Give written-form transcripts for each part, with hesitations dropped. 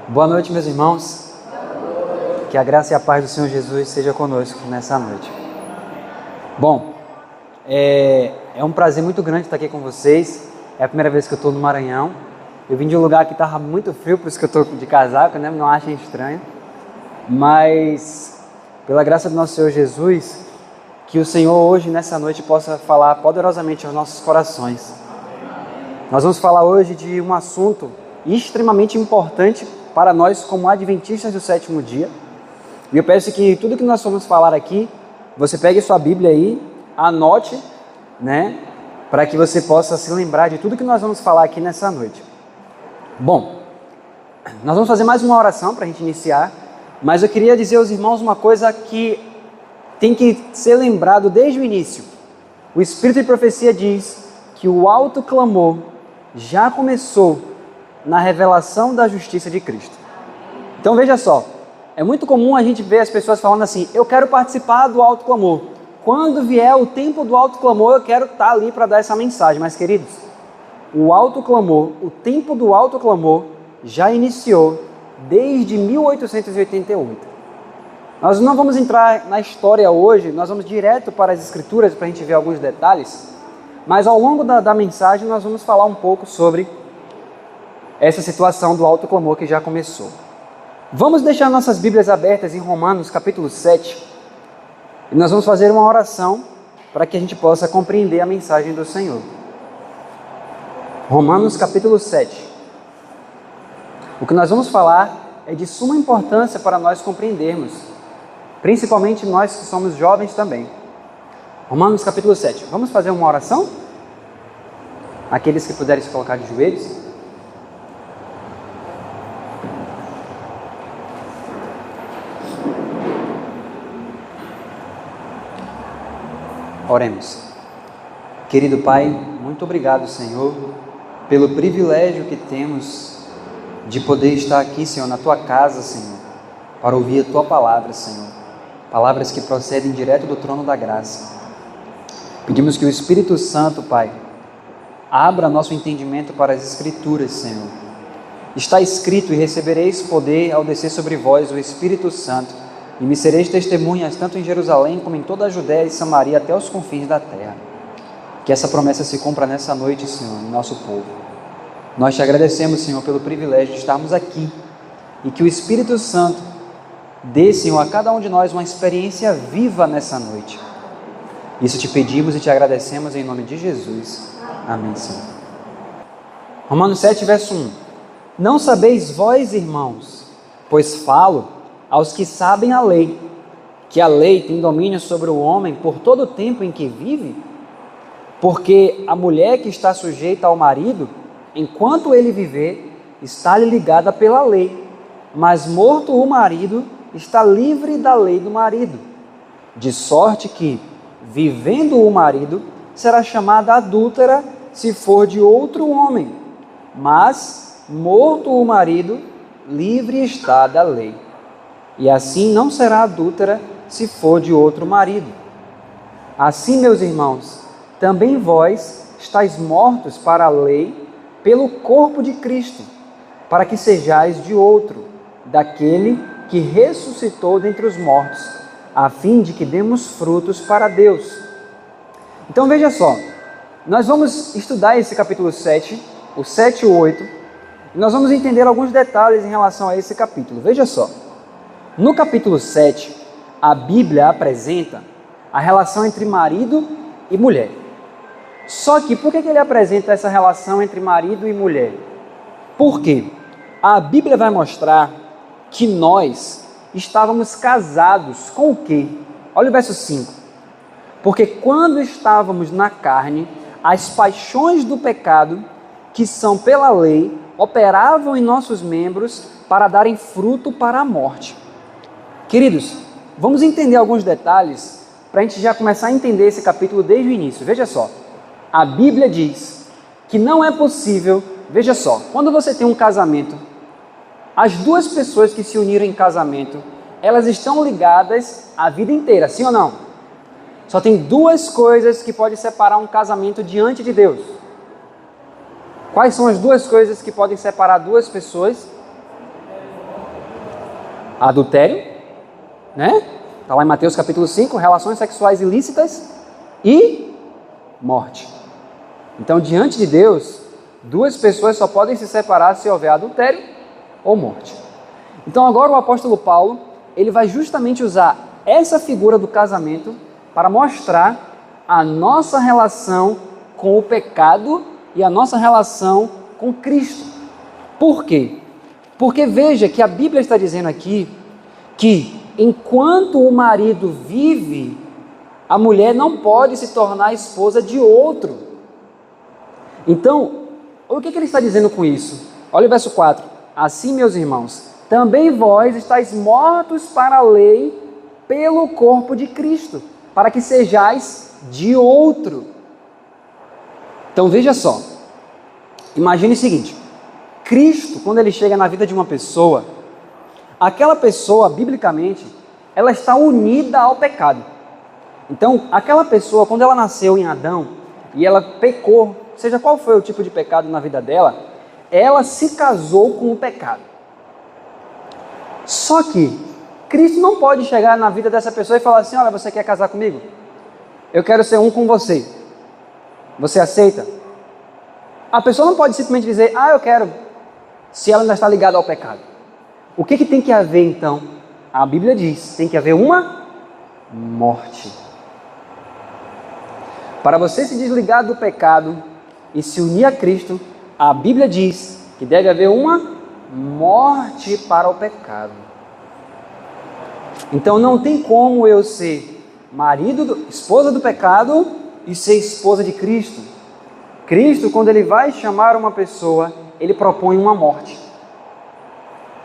Boa noite, meus irmãos. Que a graça e a paz do Senhor Jesus seja conosco nessa noite. Bom, é um prazer muito grande estar aqui com vocês. É a primeira vez que eu estou no Maranhão. Eu vim de um lugar que estava muito frio, por isso que eu estou de casaco, né? Não achem estranho. Mas, pela graça do nosso Senhor Jesus, que o Senhor hoje, nessa noite, possa falar poderosamente aos nossos corações. Nós vamos falar hoje de um assunto extremamente importante para nós como adventistas do sétimo dia. E eu peço que tudo que nós vamos falar aqui, você pegue sua Bíblia aí, anote, né? Para que você possa se lembrar de tudo que nós vamos falar aqui nessa noite. Bom, nós vamos fazer mais uma oração para a gente iniciar, mas eu queria dizer aos irmãos uma coisa que tem que ser lembrado desde o início. O Espírito de Profecia diz que o alto clamor já começou na revelação da justiça de Cristo. Então veja só, é muito comum a gente ver as pessoas falando assim: eu quero participar do alto clamor. Quando vier o tempo do alto clamor, eu quero estar ali para dar essa mensagem. Mas queridos, o alto clamor, o tempo do alto clamor já iniciou desde 1888. Nós não vamos entrar na história hoje, nós vamos direto para as Escrituras para a gente ver alguns detalhes, mas ao longo da mensagem nós vamos falar um pouco sobre essa situação do alto clamor que já começou. Vamos deixar nossas Bíblias abertas em Romanos capítulo 7 e nós vamos fazer uma oração para que a gente possa compreender a mensagem do Senhor. Romanos capítulo 7. O que nós vamos falar é de suma importância para nós compreendermos, principalmente nós que somos jovens também. Romanos capítulo 7. Vamos fazer uma oração? Aqueles que puderem se colocar de joelhos. Oremos. Querido Pai, muito obrigado, Senhor, pelo privilégio que temos de poder estar aqui, Senhor, na Tua casa, Senhor, para ouvir a Tua palavra, Senhor. Palavras que procedem direto do trono da graça. Pedimos que o Espírito Santo, Pai, abra nosso entendimento para as Escrituras, Senhor. Está escrito: e recebereis poder ao descer sobre vós o Espírito Santo, e me sereis testemunhas tanto em Jerusalém como em toda a Judéia e Samaria até os confins da terra. Que essa promessa se cumpra nessa noite, Senhor, em nosso povo. Nós te agradecemos, Senhor, pelo privilégio de estarmos aqui e que o Espírito Santo dê, Senhor, a cada um de nós uma experiência viva nessa noite. Isso te pedimos e te agradecemos em nome de Jesus. Amém, Senhor. Romanos 7, verso 1. Não sabeis vós, irmãos, pois falo aos que sabem a lei, que a lei tem domínio sobre o homem por todo o tempo em que vive? Porque a mulher que está sujeita ao marido, enquanto ele viver, está-lhe ligada pela lei, mas morto o marido, está livre da lei do marido, de sorte que, vivendo o marido, será chamada adúltera se for de outro homem, mas, morto o marido, livre está da lei. E assim não será adúltera se for de outro marido. Assim, meus irmãos, também vós estáis mortos para a lei pelo corpo de Cristo, para que sejais de outro, daquele que ressuscitou dentre os mortos, a fim de que demos frutos para Deus. Então veja só, nós vamos estudar esse capítulo 7, o 7 e o 8, e nós vamos entender alguns detalhes em relação a esse capítulo. Veja só, no capítulo 7, a Bíblia apresenta a relação entre marido e mulher. Só que por que ele apresenta essa relação entre marido e mulher? Por quê? A Bíblia vai mostrar que nós estávamos casados com o quê? Olha o verso 5. Porque quando estávamos na carne, as paixões do pecado, que são pela lei, operavam em nossos membros para darem fruto para a morte. Queridos, vamos entender alguns detalhes para a gente já começar a entender esse capítulo desde o início. Veja só, a Bíblia diz que não é possível, veja só, quando você tem um casamento, as duas pessoas que se uniram em casamento, elas estão ligadas a vida inteira, sim ou não? Só tem duas coisas que podem separar um casamento diante de Deus. Quais são as duas coisas que podem separar duas pessoas Adultério, né? Está lá em Mateus capítulo 5, relações sexuais ilícitas e morte. Então, diante de Deus, duas pessoas só podem se separar se houver adultério ou morte. Então, agora o apóstolo Paulo, ele vai justamente usar essa figura do casamento para mostrar a nossa relação com o pecado e a nossa relação com Cristo. Por quê? Porque veja que a Bíblia está dizendo aqui que enquanto o marido vive, a mulher não pode se tornar esposa de outro. Então, o que ele está dizendo com isso? Olha o verso 4. Assim, meus irmãos, também vós estáis mortos para a lei pelo corpo de Cristo, para que sejais de outro. Então veja só, imagine o seguinte, Cristo, quando ele chega na vida de uma pessoa, aquela pessoa, biblicamente, ela está unida ao pecado. Então, aquela pessoa, quando ela nasceu em Adão, e ela pecou, seja qual foi o tipo de pecado na vida dela, ela se casou com o pecado. Só que, Cristo não pode chegar na vida dessa pessoa e falar assim, olha, você quer casar comigo? Eu quero ser um com você. Você aceita? A pessoa não pode simplesmente dizer, eu quero, se ela ainda está ligada ao pecado. O que tem que haver então? A Bíblia diz, tem que haver uma morte. Para você se desligar do pecado e se unir a Cristo, a Bíblia diz que deve haver uma morte para o pecado. Então não tem como eu ser esposa do pecado e ser esposa de Cristo. Cristo, quando ele vai chamar uma pessoa, ele propõe uma morte.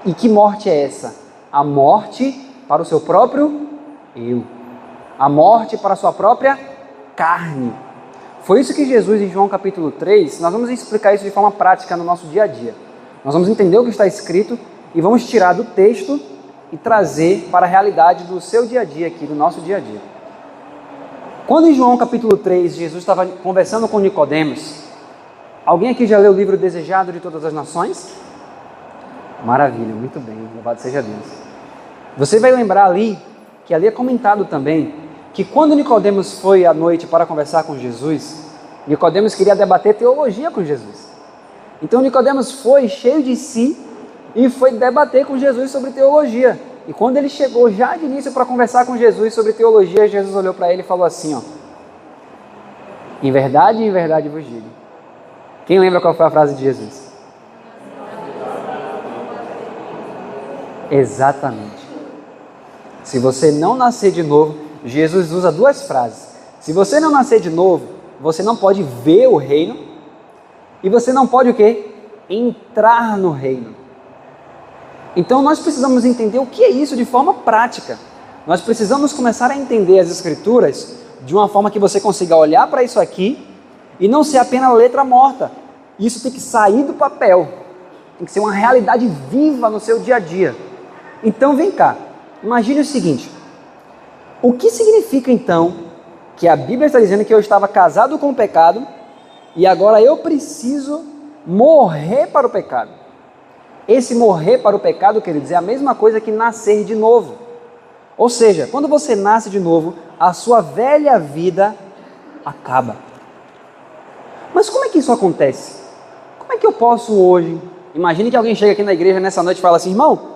E que morte é essa? A morte para o seu próprio eu. A morte para a sua própria carne. Foi isso que Jesus, em João capítulo 3, nós vamos explicar isso de forma prática no nosso dia a dia. Nós vamos entender o que está escrito e vamos tirar do texto e trazer para a realidade do seu dia a dia aqui, do nosso dia a dia. Quando em João capítulo 3, Jesus estava conversando com Nicodemos, alguém aqui já leu o livro Desejado de Todas as Nações? Maravilha, muito bem, louvado seja Deus. Você vai lembrar ali, que ali é comentado também, que quando Nicodemos foi à noite para conversar com Jesus, Nicodemos queria debater teologia com Jesus. Então Nicodemos foi cheio de si e foi debater com Jesus sobre teologia. E quando ele chegou já de início para conversar com Jesus sobre teologia, Jesus olhou para ele e falou assim, em verdade vos digo. Quem lembra qual foi a frase de Jesus? Exatamente. Se você não nascer de novo, Jesus usa duas frases. Se você não nascer de novo, você não pode ver o reino e você não pode o quê? Entrar no reino. Então nós precisamos entender o que é isso de forma prática. Nós precisamos começar a entender as Escrituras de uma forma que você consiga olhar para isso aqui e não ser apenas letra morta. Isso tem que sair do papel, tem que ser uma realidade viva no seu dia a dia. Então vem cá, imagine o seguinte, o que significa então que a Bíblia está dizendo que eu estava casado com o pecado e agora eu preciso morrer para o pecado? Esse morrer para o pecado, queridos, é a mesma coisa que nascer de novo. Ou seja, quando você nasce de novo, a sua velha vida acaba. Mas como é que isso acontece? Como é que eu posso hoje... Imagine que alguém chega aqui na igreja nessa noite e fala assim, irmão,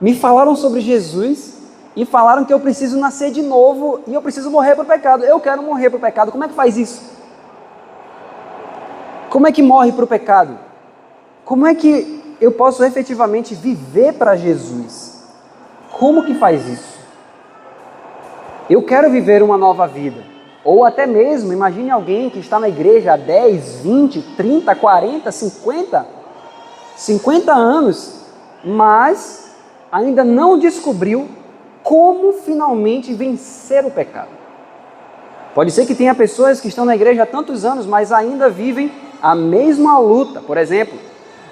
me falaram sobre Jesus e falaram que eu preciso nascer de novo e eu preciso morrer para o pecado. Eu quero morrer para o pecado. Como é que faz isso? Como é que morre para o pecado? Como é que eu posso efetivamente viver para Jesus? Como que faz isso? Eu quero viver uma nova vida. Ou até mesmo, imagine alguém que está na igreja há 10, 20, 30, 40, 50 anos, mas ainda não descobriu como finalmente vencer o pecado. Pode ser que tenha pessoas que estão na igreja há tantos anos, mas ainda vivem a mesma luta. Por exemplo,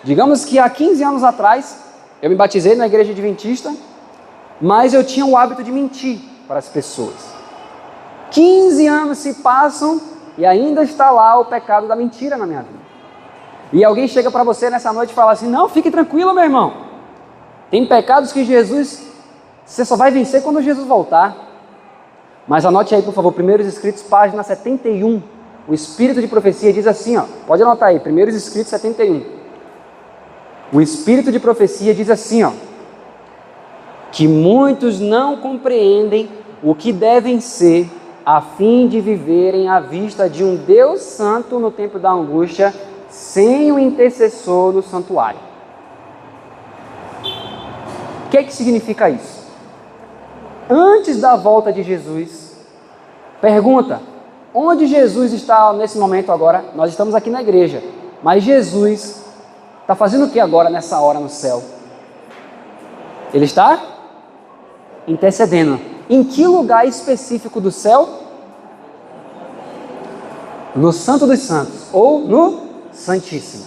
digamos que há 15 anos atrás, eu me batizei na igreja adventista, mas eu tinha o hábito de mentir para as pessoas. 15 anos se passam e ainda está lá o pecado da mentira na minha vida. E alguém chega para você nessa noite e fala assim, não, fique tranquilo, meu irmão. Tem pecados que você só vai vencer quando Jesus voltar. Mas anote aí, por favor, Primeiros Escritos, página 71. O Espírito de Profecia diz assim, pode anotar aí, Primeiros Escritos 71. O Espírito de Profecia diz assim, que muitos não compreendem o que devem ser a fim de viverem à vista de um Deus santo no tempo da angústia, sem o intercessor do santuário. O que significa isso? Antes da volta de Jesus, pergunta, onde Jesus está nesse momento agora? Nós estamos aqui na igreja, mas Jesus está fazendo o que agora nessa hora no céu? Ele está intercedendo. Em que lugar específico do céu? No Santo dos Santos, ou no Santíssimo.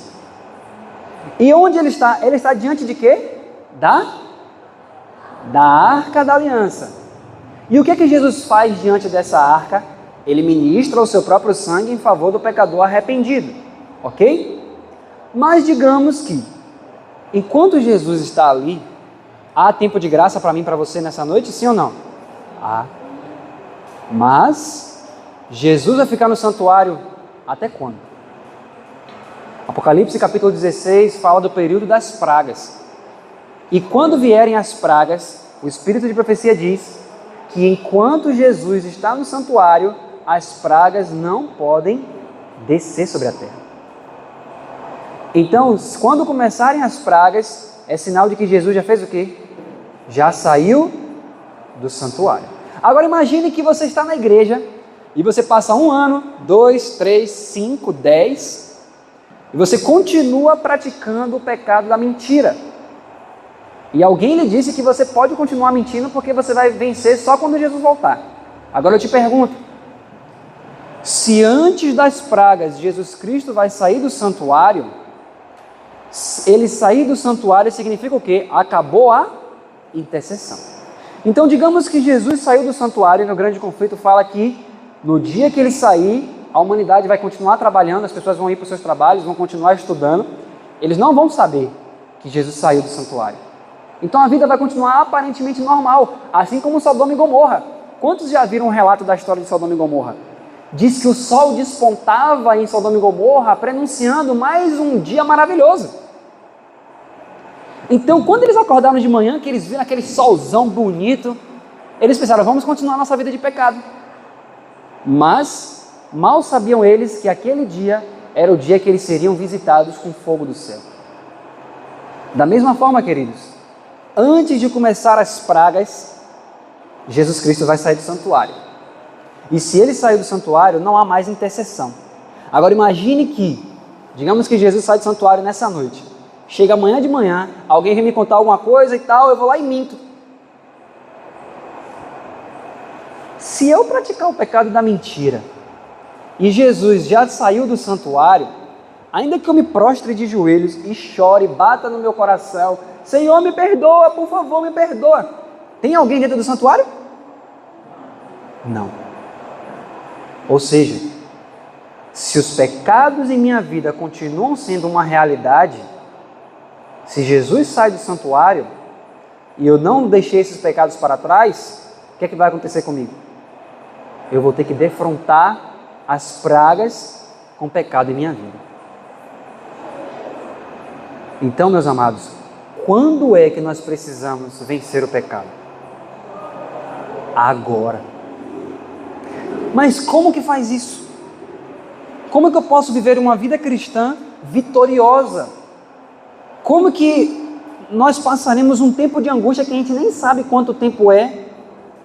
E onde ele está? Ele está diante de quê? Da Arca da Aliança. E o que Jesus faz diante dessa arca? Ele ministra o seu próprio sangue em favor do pecador arrependido, ok? Mas digamos que, enquanto Jesus está ali, há tempo de graça para mim e para você nessa noite, sim ou não? Há. Mas Jesus vai ficar no santuário até quando? Apocalipse capítulo 16 fala do período das pragas. E quando vierem as pragas, o Espírito de Profecia diz que enquanto Jesus está no santuário, as pragas não podem descer sobre a terra. Então, quando começarem as pragas, é sinal de que Jesus já fez o quê? Já saiu do santuário. Agora imagine que você está na igreja e você passa 1 ano, 2, 3, 5, 10 e você continua praticando o pecado da mentira. E alguém lhe disse que você pode continuar mentindo porque você vai vencer só quando Jesus voltar. Agora eu te pergunto, se antes das pragas Jesus Cristo vai sair do santuário, ele sair do santuário significa o quê? Acabou a intercessão. Então digamos que Jesus saiu do santuário e no grande conflito fala que no dia que ele sair, a humanidade vai continuar trabalhando, as pessoas vão ir para os seus trabalhos, vão continuar estudando, eles não vão saber que Jesus saiu do santuário. Então a vida vai continuar aparentemente normal, assim como Sodoma e Gomorra. Quantos já viram um relato da história de Sodoma e Gomorra? Diz que o sol despontava em Sodoma e Gomorra, prenunciando mais um dia maravilhoso. Então, quando eles acordaram de manhã, que eles viram aquele solzão bonito, eles pensaram, vamos continuar nossa vida de pecado. Mas, mal sabiam eles que aquele dia era o dia que eles seriam visitados com fogo do céu. Da mesma forma, queridos, antes de começar as pragas, Jesus Cristo vai sair do santuário. E se ele sair do santuário, não há mais intercessão. Agora imagine que, digamos que Jesus sai do santuário nessa noite. Chega amanhã de manhã, alguém vem me contar alguma coisa e tal, eu vou lá e minto. Se eu praticar o pecado da mentira, e Jesus já saiu do santuário, ainda que eu me prostre de joelhos e chore, bata no meu coração, Senhor, me perdoa, por favor, me perdoa. Tem alguém dentro do santuário? Não. Ou seja, se os pecados em minha vida continuam sendo uma realidade, se Jesus sai do santuário e eu não deixei esses pecados para trás, o que é que vai acontecer comigo? Eu vou ter que defrontar as pragas com o pecado em minha vida. Então, meus amados, quando é que nós precisamos vencer o pecado? Agora. Mas como que faz isso? Como é que eu posso viver uma vida cristã vitoriosa? Como que nós passaremos um tempo de angústia que a gente nem sabe quanto tempo é,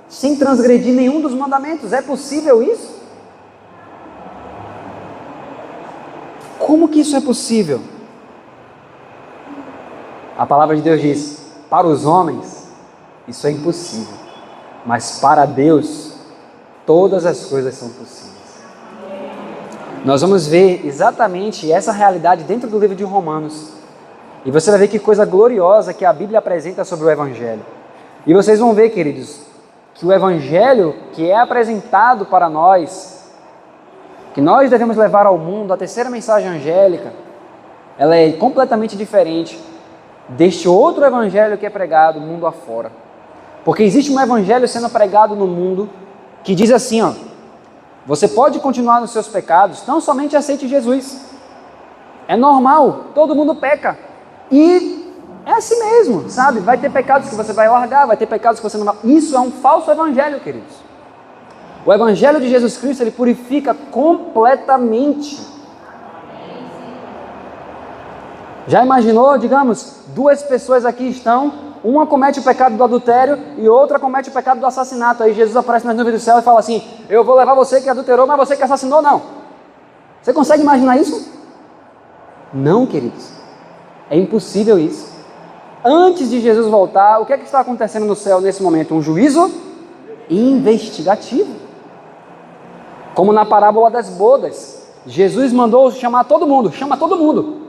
sem transgredir nenhum dos mandamentos? É possível isso? Como que isso é possível? A palavra de Deus diz, para os homens isso é impossível, mas para Deus todas as coisas são possíveis. Nós vamos ver exatamente essa realidade dentro do livro de Romanos. E você vai ver que coisa gloriosa que a Bíblia apresenta sobre o Evangelho. E vocês vão ver, queridos, que o Evangelho que é apresentado para nós, que nós devemos levar ao mundo, a terceira mensagem angélica, ela é completamente diferente deste outro evangelho que é pregado mundo afora. Porque existe um evangelho sendo pregado no mundo que diz assim, ó, você pode continuar nos seus pecados, não somente aceite Jesus. É normal, todo mundo peca. E é assim mesmo, sabe? Vai ter pecados que você vai largar, vai ter pecados que você não vai... Isso é um falso evangelho, queridos. O evangelho de Jesus Cristo, ele purifica completamente. Já imaginou, digamos, duas pessoas aqui estão, uma comete o pecado do adultério e outra comete o pecado do assassinato. Aí Jesus aparece nas nuvens do céu e fala assim, eu vou levar você que adulterou, mas você que assassinou, não. Você consegue imaginar isso? Não, queridos. É impossível isso. Antes de Jesus voltar, o que é que está acontecendo no céu nesse momento? Um juízo investigativo. Como na parábola das bodas. Jesus mandou chamar todo mundo, chama todo mundo.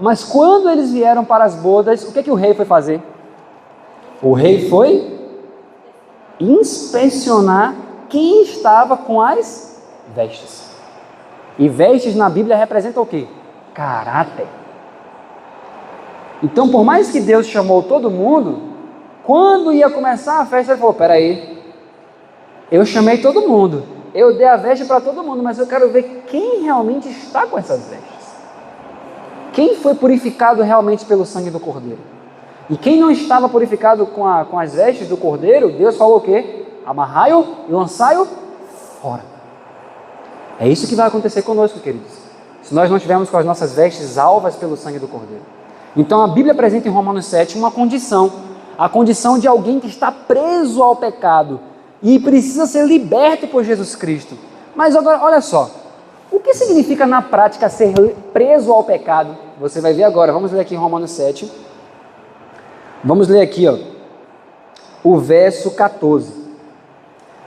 Mas quando eles vieram para as bodas, o que é que o rei foi fazer? O rei foi inspecionar quem estava com as vestes. E vestes na Bíblia representam o quê? Caráter. Então, por mais que Deus chamou todo mundo, quando ia começar a festa, ele falou, peraí, eu chamei todo mundo, eu dei a veste para todo mundo, mas eu quero ver quem realmente está com essas vestes. Quem foi purificado realmente pelo sangue do Cordeiro? E quem não estava purificado com as vestes do Cordeiro, Deus falou o quê? Amarrai-o e lançai-o fora. É isso que vai acontecer conosco, queridos, se nós não estivermos com as nossas vestes alvas pelo sangue do Cordeiro. Então a Bíblia apresenta em Romanos 7 uma condição, a condição de alguém que está preso ao pecado e precisa ser liberto por Jesus Cristo. Mas agora, olha só, o que significa na prática ser preso ao pecado? Você vai ver agora, vamos ler aqui em Romanos 7, vamos ler aqui, ó, o verso 14.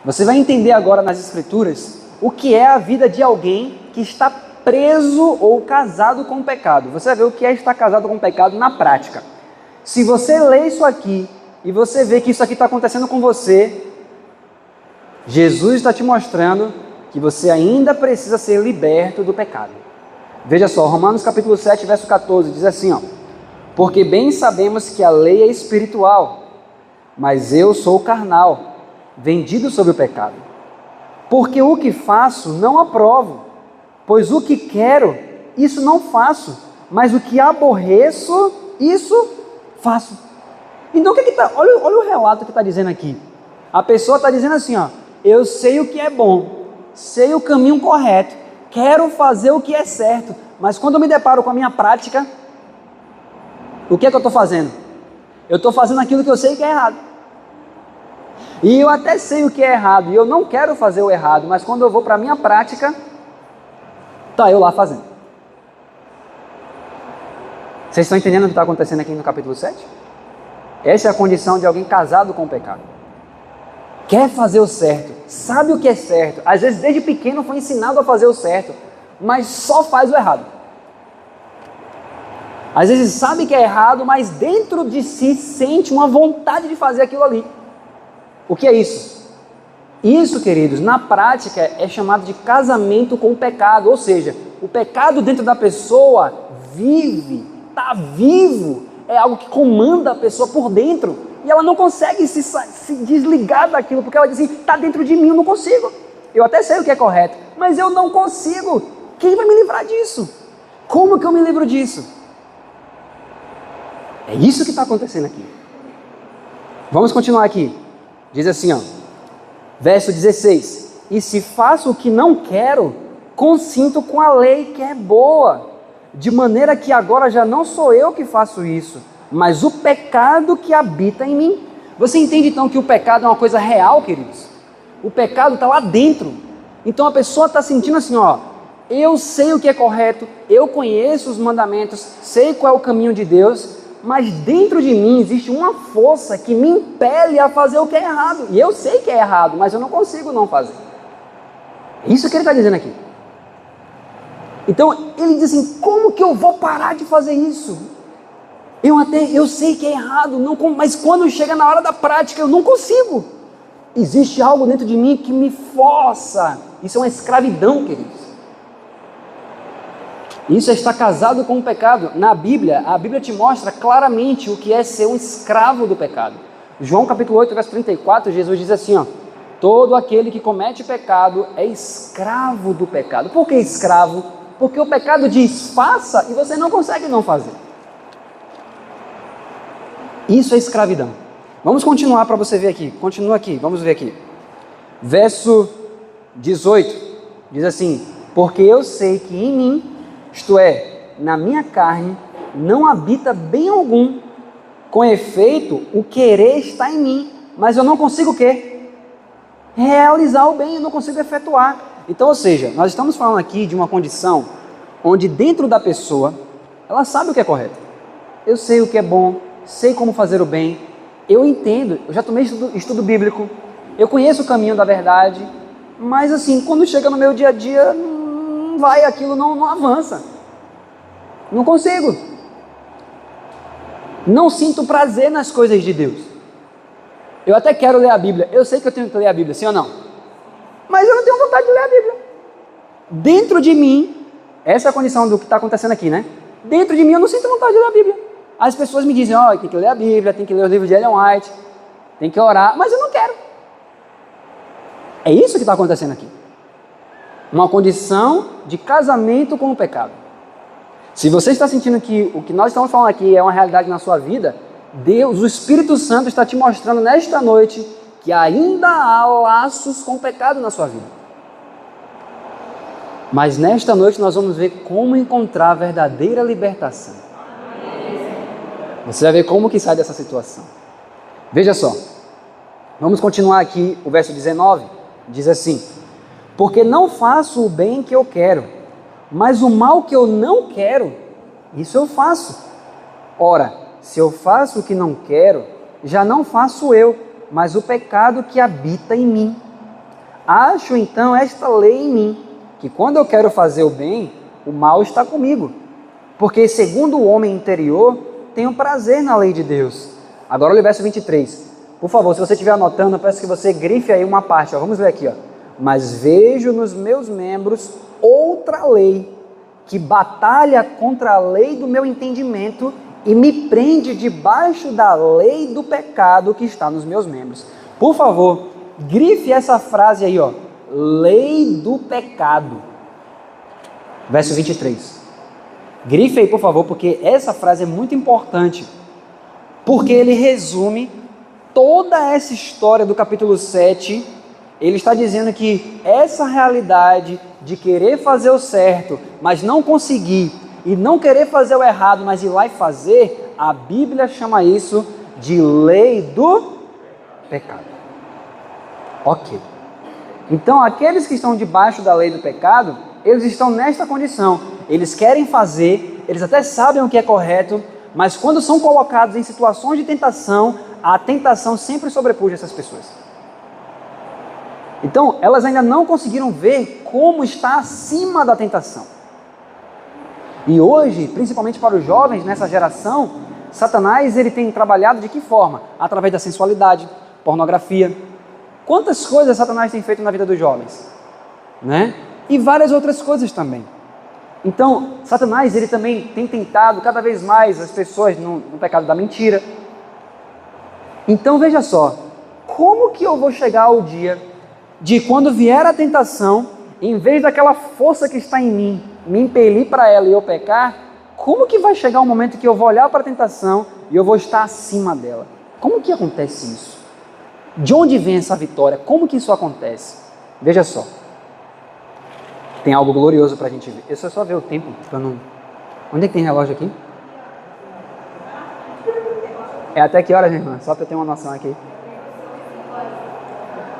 Você vai entender agora nas Escrituras o que é a vida de alguém que está preso ou casado com o pecado. Você vai ver o que é estar casado com o pecado na prática. Se você lê isso aqui e você vê que isso aqui está acontecendo com você, Jesus está te mostrando que você ainda precisa ser liberto do pecado. Veja só, Romanos capítulo 7, verso 14, diz assim, ó, porque bem sabemos que a lei é espiritual, mas eu sou carnal, vendido sobre o pecado. Porque o que faço não aprovo, pois o que quero, isso não faço, mas o que aborreço, isso faço. Então o que está? Olha o relato que está dizendo aqui. A pessoa está dizendo assim, ó, eu sei o que é bom, sei o caminho correto, quero fazer o que é certo, mas quando eu me deparo com a minha prática, o que é que eu estou fazendo? Eu estou fazendo aquilo que eu sei que é errado. E eu até sei o que é errado, e eu não quero fazer o errado, mas quando eu vou para a minha prática, tá eu lá fazendo. Vocês estão entendendo o que está acontecendo aqui no capítulo 7? Essa é a condição de alguém casado com o pecado. Quer fazer o certo, sabe o que é certo, às vezes desde pequeno foi ensinado a fazer o certo, mas só faz o errado. Às vezes sabe que é errado, mas dentro de si sente uma vontade de fazer aquilo ali. O que é isso? Isso, queridos, na prática é chamado de casamento com o pecado, ou seja, o pecado dentro da pessoa vive, está vivo, é algo que comanda a pessoa por dentro, e ela não consegue se desligar daquilo, porque ela diz assim, está dentro de mim, eu não consigo, eu até sei o que é correto, mas eu não consigo, quem vai me livrar disso? Como que eu me livro disso? É isso que está acontecendo aqui. Vamos continuar aqui, diz assim, ó, verso 16, e se faço o que não quero, consinto com a lei que é boa, de maneira que agora já não sou eu que faço isso, mas o pecado que habita em mim. Você entende então que o pecado é uma coisa real, queridos? O pecado está lá dentro. Então a pessoa está sentindo assim, ó, eu sei o que é correto, eu conheço os mandamentos, sei qual é o caminho de Deus, mas dentro de mim existe uma força que me impele a fazer o que é errado. E eu sei que é errado, mas eu não consigo não fazer. É isso que ele está dizendo aqui. Então ele diz assim, como que eu vou parar de fazer isso? Eu sei que é errado, mas quando chega na hora da prática eu não consigo. Existe algo dentro de mim que me força. Isso é uma escravidão, queridos. Isso é estar casado com o pecado. Na Bíblia, a Bíblia te mostra claramente o que é ser um escravo do pecado. João capítulo 8, verso 34, Jesus diz assim, ó: todo aquele que comete pecado é escravo do pecado. Por que escravo? Porque o pecado diz faça e você não consegue não fazer. Isso é escravidão. Vamos continuar para você ver aqui. Continua aqui, vamos ver aqui. Verso 18 diz assim: porque eu sei que em mim, isto é, na minha carne, não habita bem algum. Com efeito, o querer está em mim, mas eu não consigo o quê? Realizar o bem, eu não consigo efetuar. Então, ou seja, nós estamos falando aqui de uma condição onde dentro da pessoa, ela sabe o que é correto. Eu sei o que é bom, sei como fazer o bem, eu entendo, eu já tomei estudo bíblico, eu conheço o caminho da verdade, mas assim, quando chega no meu dia a dia, não vai, aquilo não avança. Não consigo. Não sinto prazer nas coisas de Deus. Eu até quero ler a Bíblia, eu sei que eu tenho que ler a Bíblia, sim ou não? Mas eu não tenho vontade de ler a Bíblia. Dentro de mim, essa é a condição do que está acontecendo aqui, né? Dentro de mim eu não sinto vontade de ler a Bíblia. As pessoas me dizem, ó, tem que ler a Bíblia, tem que ler os livros de Ellen White, tem que orar, mas eu não quero. É isso que está acontecendo aqui. Uma condição de casamento com o pecado. Se você está sentindo que o que nós estamos falando aqui é uma realidade na sua vida, Deus, o Espírito Santo está te mostrando nesta noite que ainda há laços com o pecado na sua vida. Mas nesta noite nós vamos ver como encontrar a verdadeira libertação. Você vai ver como que sai dessa situação. Veja só, vamos continuar aqui, o verso 19, diz assim: porque não faço o bem que eu quero, mas o mal que eu não quero, isso eu faço. Ora, se eu faço o que não quero, já não faço eu, mas o pecado que habita em mim. Acho então esta lei em mim, que quando eu quero fazer o bem, o mal está comigo. Porque segundo o homem interior, tenho prazer na lei de Deus. Agora olha o verso 23. Por favor, se você estiver anotando, eu peço que você grife aí uma parte. Ó. Vamos ver aqui. Ó. Mas vejo nos meus membros outra lei, que batalha contra a lei do meu entendimento e me prende debaixo da lei do pecado que está nos meus membros. Por favor, grife essa frase aí, ó. Lei do pecado. Verso 23. Grife aí, por favor, porque essa frase é muito importante. Porque ele resume toda essa história do capítulo 7. Ele está dizendo que essa realidade de querer fazer o certo, mas não conseguir, e não querer fazer o errado, mas ir lá e fazer, a Bíblia chama isso de lei do pecado. Ok. Então, aqueles que estão debaixo da lei do pecado, eles estão nesta condição. Eles querem fazer, eles até sabem o que é correto, mas quando são colocados em situações de tentação, a tentação sempre sobrepuja essas pessoas. Então, elas ainda não conseguiram ver como está acima da tentação. E hoje, principalmente para os jovens nessa geração, Satanás ele tem trabalhado de que forma? Através da sensualidade, pornografia. Quantas coisas Satanás tem feito na vida dos jovens? Né? E várias outras coisas também. Então, Satanás ele também tem tentado cada vez mais as pessoas no pecado da mentira. Então, veja só, como que eu vou chegar ao dia de quando vier a tentação, em vez daquela força que está em mim, me impelir para ela e eu pecar, como que vai chegar um momento que eu vou olhar para a tentação e eu vou estar acima dela? Como que acontece isso? De onde vem essa vitória? Como que isso acontece? Veja só. Tem algo glorioso para a gente ver. Eu só ver o tempo. Pra não... Onde é que tem relógio aqui? É até que horas, minha irmã? Só para eu ter uma noção aqui.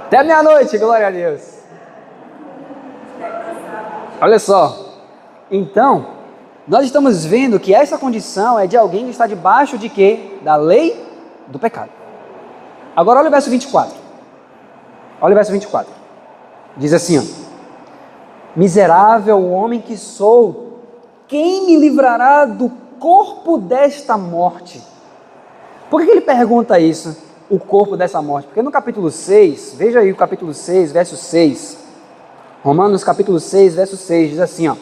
Até meia-noite, glória a Deus. Olha só. Então, nós estamos vendo que essa condição é de alguém que está debaixo de quê? Da lei do pecado. Agora olha o verso 24. Olha o verso 24. Diz assim, ó. Miserável homem que sou, quem me livrará do corpo desta morte? Por que ele pergunta isso, o corpo dessa morte? Porque no capítulo 6, veja aí o capítulo 6, verso 6. Romanos capítulo 6, verso 6, diz assim, ó.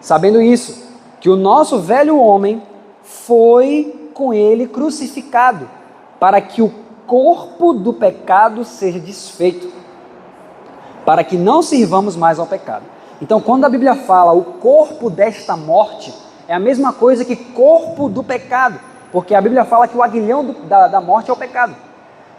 Sabendo isso, que o nosso velho homem foi com ele crucificado, para que o corpo do pecado seja desfeito, para que não sirvamos mais ao pecado. Então, quando a Bíblia fala o corpo desta morte, é a mesma coisa que corpo do pecado, porque a Bíblia fala que o aguilhão da morte é o pecado.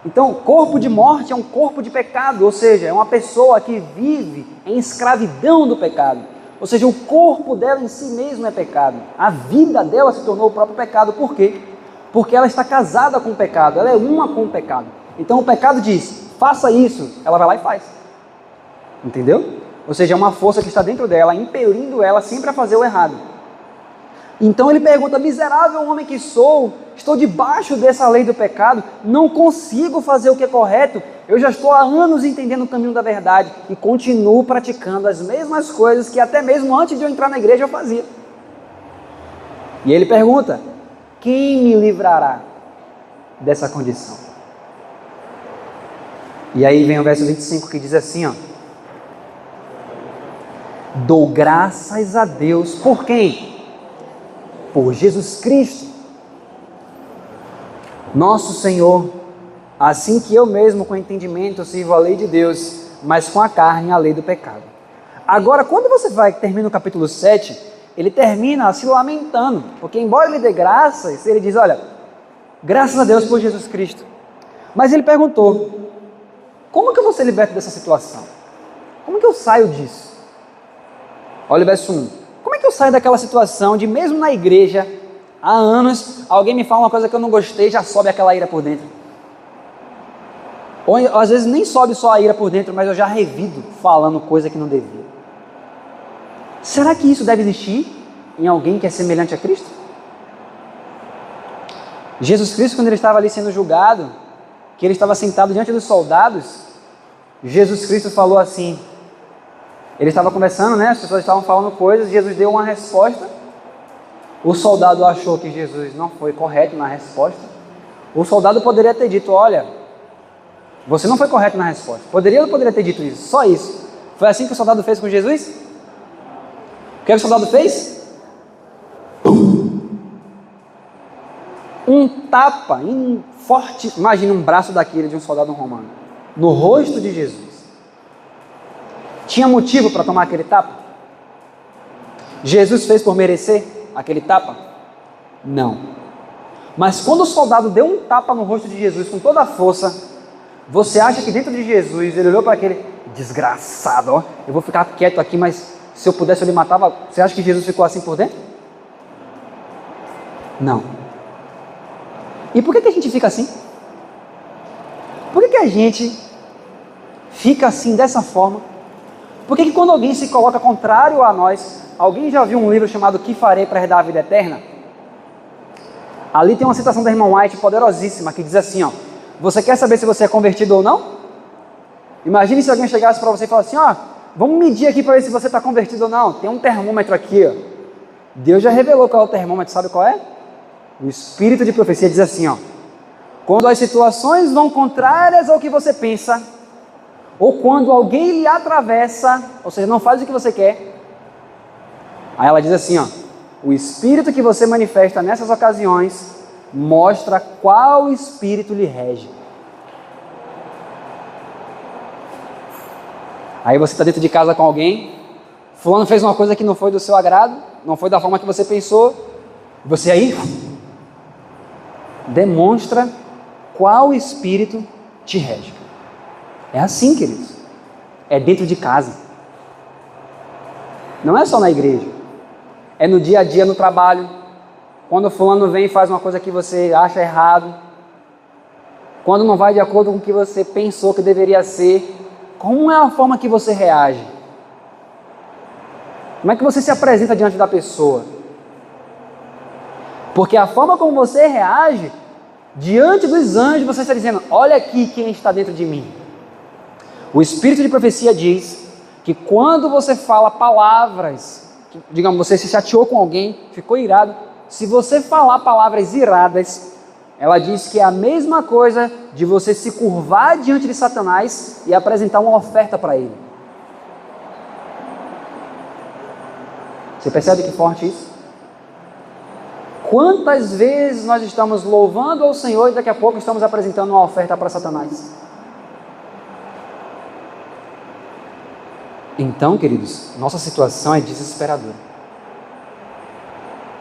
Então, corpo de morte é um corpo de pecado, ou seja, é uma pessoa que vive em escravidão do pecado. Ou seja, o corpo dela em si mesmo é pecado. A vida dela se tornou o próprio pecado. Por quê? Porque ela está casada com o pecado, ela é uma com o pecado. Então o pecado diz, faça isso, ela vai lá e faz. Entendeu? Ou seja, é uma força que está dentro dela, impelindo ela sempre a fazer o errado. Então ele pergunta, miserável homem que sou, estou debaixo dessa lei do pecado, não consigo fazer o que é correto, eu já estou há anos entendendo o caminho da verdade e continuo praticando as mesmas coisas que até mesmo antes de eu entrar na igreja eu fazia. E ele pergunta, quem me livrará dessa condição? E aí vem o verso 25 que diz assim, ó, dou graças a Deus, por quem? Por Jesus Cristo, nosso Senhor, assim que eu mesmo com entendimento sirvo a lei de Deus, mas com a carne a lei do pecado. Agora, quando você termina o capítulo 7, ele termina se lamentando, porque embora ele dê graças, ele diz, olha, graças a Deus por Jesus Cristo. Mas ele perguntou, como que eu vou ser liberto dessa situação? Como que eu saio disso? Olha o verso 1. Como é que eu saio daquela situação de mesmo na igreja, há anos, alguém me fala uma coisa que eu não gostei, já sobe aquela ira por dentro. Ou às vezes nem sobe só a ira por dentro, mas eu já revido falando coisa que não devia. Será que isso deve existir em alguém que é semelhante a Cristo? Jesus Cristo, quando ele estava ali sendo julgado, que ele estava sentado diante dos soldados, Jesus Cristo falou assim, ele estava conversando, né? As pessoas estavam falando coisas, Jesus deu uma resposta, o soldado achou que Jesus não foi correto na resposta, o soldado poderia ter dito, olha, você não foi correto na resposta, poderia ou poderia ter dito isso, só isso. Foi assim que o soldado fez com Jesus? O que o soldado fez? Um tapa forte, imagina um braço daquele de um soldado romano, no rosto de Jesus. Tinha motivo para tomar aquele tapa? Jesus fez por merecer aquele tapa? Não. Mas quando o soldado deu um tapa no rosto de Jesus com toda a força, você acha que dentro de Jesus, ele olhou para aquele desgraçado, ó, eu vou ficar quieto aqui, mas se eu pudesse eu lhe matava, você acha que Jesus ficou assim por dentro? Não. E por que a gente fica assim? Por que a gente fica assim, dessa forma? Por que quando alguém se coloca contrário a nós, alguém já viu um livro chamado Que Farei para Herdar a Vida Eterna? Ali tem uma citação da irmã White poderosíssima, que diz assim, ó, você quer saber se você é convertido ou não? Imagine se alguém chegasse para você e falasse assim, ó, vamos medir aqui para ver se você está convertido ou não, tem um termômetro aqui, ó. Deus já revelou qual é o termômetro, sabe qual é? O Espírito de Profecia diz assim, ó, quando as situações vão contrárias ao que você pensa, ou quando alguém lhe atravessa, ou seja, não faz o que você quer, aí ela diz assim, ó, o Espírito que você manifesta nessas ocasiões mostra qual Espírito lhe rege. Aí você está dentro de casa com alguém, fulano fez uma coisa que não foi do seu agrado, não foi da forma que você pensou, você aí demonstra qual Espírito te rege. É assim, queridos. É dentro de casa. Não é só na igreja. É no dia a dia, no trabalho. Quando o fulano vem e faz uma coisa que você acha errado. Quando não vai de acordo com o que você pensou que deveria ser. Como é a forma que você reage? Como é que você se apresenta diante da pessoa? Porque a forma como você reage, diante dos anjos, você está dizendo, olha aqui quem está dentro de mim. O Espírito de Profecia diz que quando você fala palavras, digamos, você se chateou com alguém, ficou irado, se você falar palavras iradas, ela diz que é a mesma coisa de você se curvar diante de Satanás e apresentar uma oferta para ele. Você percebe que forte isso? Quantas vezes nós estamos louvando ao Senhor e daqui a pouco estamos apresentando uma oferta para Satanás? Então, queridos, nossa situação é desesperadora.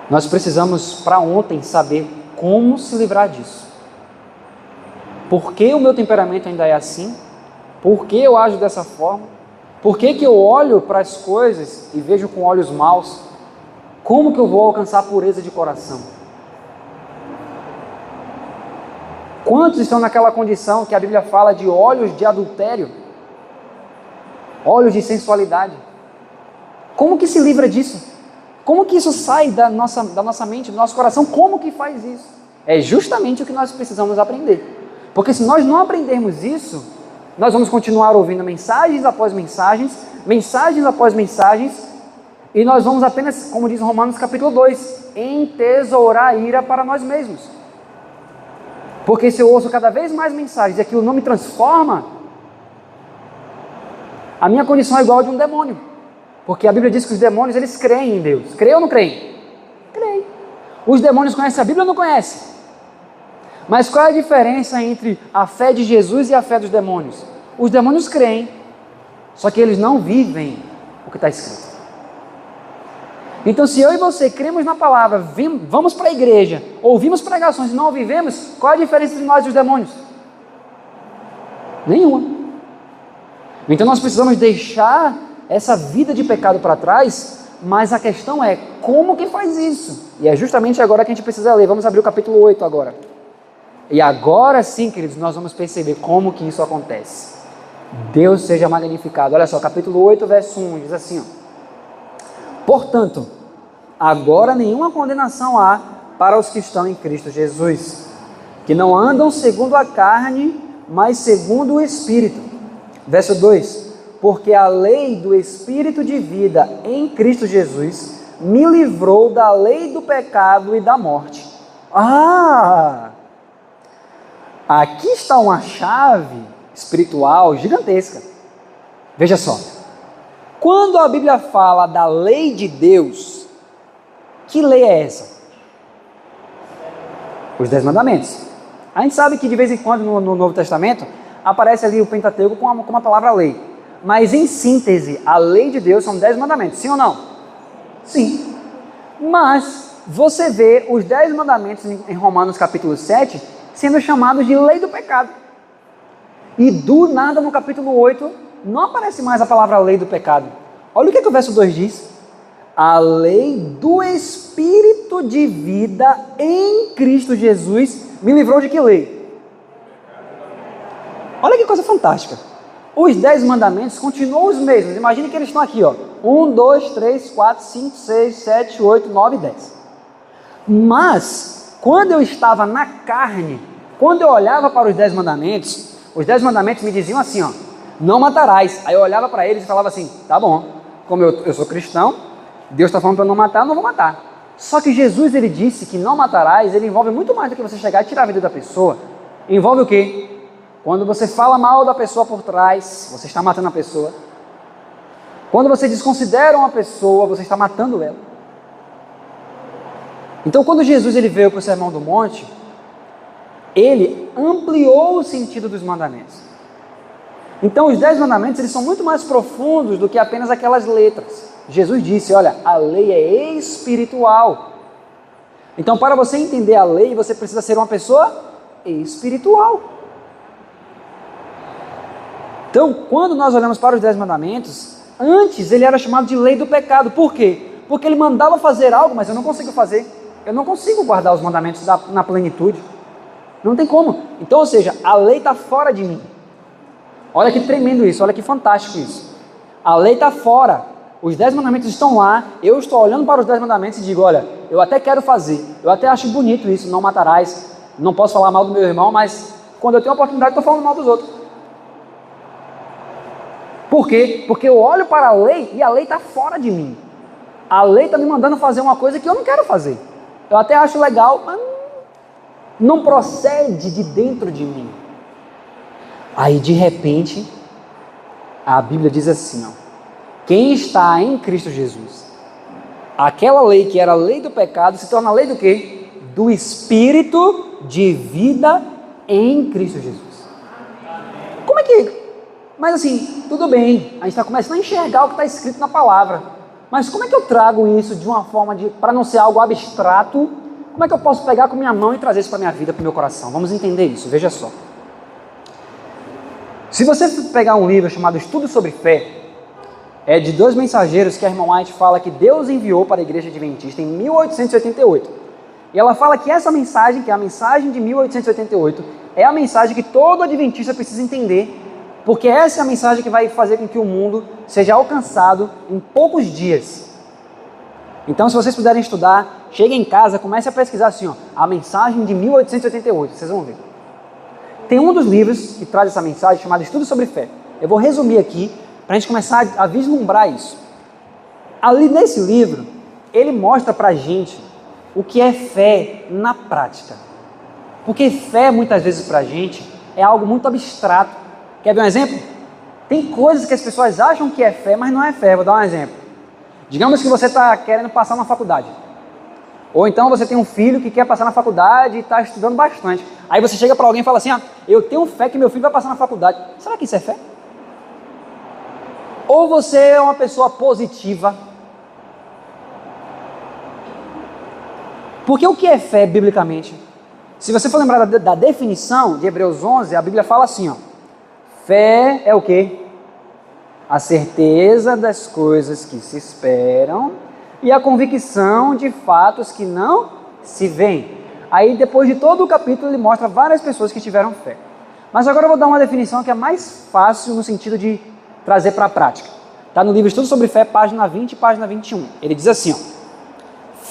Nós precisamos, para ontem, saber como se livrar disso. Por que o meu temperamento ainda é assim? Por que eu ajo dessa forma? Por que eu olho para as coisas e vejo com olhos maus? Como que eu vou alcançar a pureza de coração? Quantos estão naquela condição que a Bíblia fala de olhos de adultério? Olhos de sensualidade. Como que se livra disso? Como que isso sai da nossa mente, do nosso coração? Como que faz isso? É justamente o que nós precisamos aprender. Porque se nós não aprendermos isso, nós vamos continuar ouvindo mensagens após mensagens, mensagens após mensagens, e nós vamos apenas, como diz Romanos capítulo 2, entesourar a ira para nós mesmos. Porque se eu ouço cada vez mais mensagens e aquilo não me transforma, a minha condição é igual a de um demônio. Porque a Bíblia diz que os demônios, eles creem em Deus. Creem ou não creem? Creem. Os demônios conhecem a Bíblia ou não conhecem? Mas qual é a diferença entre a fé de Jesus e a fé dos demônios? Os demônios creem, só que eles não vivem o que está escrito. Então, se eu e você cremos na palavra, vamos para a igreja, ouvimos pregações e não vivemos, qual é a diferença entre nós e os demônios? Nenhuma. Então nós precisamos deixar essa vida de pecado para trás, mas a questão é, como que faz isso? E é justamente agora que a gente precisa ler. Vamos abrir o capítulo 8 agora. E agora sim, queridos, nós vamos perceber como que isso acontece. Deus seja magnificado. Olha só, capítulo 8, verso 1, diz assim, ó: portanto, agora nenhuma condenação há para os que estão em Cristo Jesus, que não andam segundo a carne, mas segundo o Espírito. Verso 2: porque a lei do Espírito de vida em Cristo Jesus me livrou da lei do pecado e da morte. Aqui está uma chave espiritual gigantesca. Veja só, quando a Bíblia fala da lei de Deus, que lei é essa? Os 10 mandamentos. A gente sabe que de vez em quando no Novo Testamento aparece ali o Pentateuco com a palavra lei. Mas em síntese, a lei de Deus são 10 mandamentos, sim ou não? Sim. Mas você vê os 10 mandamentos em Romanos capítulo 7 sendo chamados de lei do pecado. E do nada no capítulo 8 não aparece mais a palavra lei do pecado. Olha o que o verso 2 diz: a lei do Espírito de vida em Cristo Jesus me livrou de que lei? Olha que coisa fantástica. Os 10 mandamentos continuam os mesmos. Imagine que eles estão aqui, ó. 1, 2, 3, 4, 5, 6, 7, 8, 9 e 10. Mas, quando eu estava na carne, quando eu olhava para os 10 mandamentos me diziam assim, ó: não matarás. Aí eu olhava para eles e falava assim: tá bom, como eu sou cristão, Deus está falando para eu não matar, eu não vou matar. Só que Jesus, ele disse que não matarás, ele envolve muito mais do que você chegar e tirar a vida da pessoa. Envolve o quê? Quando você fala mal da pessoa por trás, você está matando a pessoa. Quando você desconsidera uma pessoa, você está matando ela. Então, quando Jesus ele veio para o Sermão do Monte, ele ampliou o sentido dos mandamentos. Então, os 10 mandamentos eles são muito mais profundos do que apenas aquelas letras. Jesus disse: olha, a lei é espiritual. Então, para você entender a lei, você precisa ser uma pessoa espiritual. Então, quando nós olhamos para os 10 mandamentos, antes ele era chamado de lei do pecado. Por quê? Porque ele mandava fazer algo, mas eu não consigo fazer. Eu não consigo guardar os mandamentos na plenitude. Não tem como. Então, ou seja, a lei está fora de mim. Olha que tremendo isso, olha que fantástico isso. A lei está fora. Os 10 mandamentos estão lá. Eu estou olhando para os 10 mandamentos e digo: olha, eu até quero fazer. Eu até acho bonito isso, não matarás. Não posso falar mal do meu irmão, mas quando eu tenho a oportunidade, estou falando mal dos outros. Por quê? Porque eu olho para a lei e a lei está fora de mim. A lei está me mandando fazer uma coisa que eu não quero fazer. Eu até acho legal, mas não procede de dentro de mim. Aí de repente, a Bíblia diz assim, ó: quem está em Cristo Jesus, aquela lei que era a lei do pecado se torna a lei do quê? do Espírito de vida em Cristo Jesus. Como é que... Mas assim, tudo bem, a gente está começando a enxergar o que está escrito na palavra. Mas como é que eu trago isso de uma forma para não ser algo abstrato? Como é que eu posso pegar com minha mão e trazer isso para minha vida, para o meu coração? Vamos entender isso, veja só. Se você pegar um livro chamado Estudo sobre Fé, é de 2 mensageiros que a irmã White fala que Deus enviou para a Igreja Adventista em 1888. E ela fala que essa mensagem, que é a mensagem de 1888, é a mensagem que todo adventista precisa entender, porque essa é a mensagem que vai fazer com que o mundo seja alcançado em poucos dias. Então, se vocês puderem estudar, cheguem em casa, comece a pesquisar assim, ó, a mensagem de 1888, vocês vão ver. Tem um dos livros que traz essa mensagem chamado Estudo sobre Fé. Eu vou resumir aqui para a gente começar a vislumbrar isso. Ali nesse livro, ele mostra para a gente o que é fé na prática. Porque fé, muitas vezes, para a gente, é algo muito abstrato. Quer ver um exemplo? Tem coisas que as pessoas acham que é fé, mas não é fé. Vou dar um exemplo. Digamos que você está querendo passar na faculdade. Ou então você tem um filho que quer passar na faculdade e está estudando bastante. Aí você chega para alguém e fala assim, eu tenho fé que meu filho vai passar na faculdade. Será que isso é fé? Ou você é uma pessoa positiva? Porque o que é fé biblicamente? Se você for lembrar da definição de Hebreus 11, a Bíblia fala assim, fé é o quê? A certeza das coisas que se esperam e a convicção de fatos que não se veem. Aí depois de todo o capítulo ele mostra várias pessoas que tiveram fé. Mas agora eu vou dar uma definição que é mais fácil no sentido de trazer para a prática. Está no livro Estudo sobre Fé, página 20 e página 21. Ele diz assim,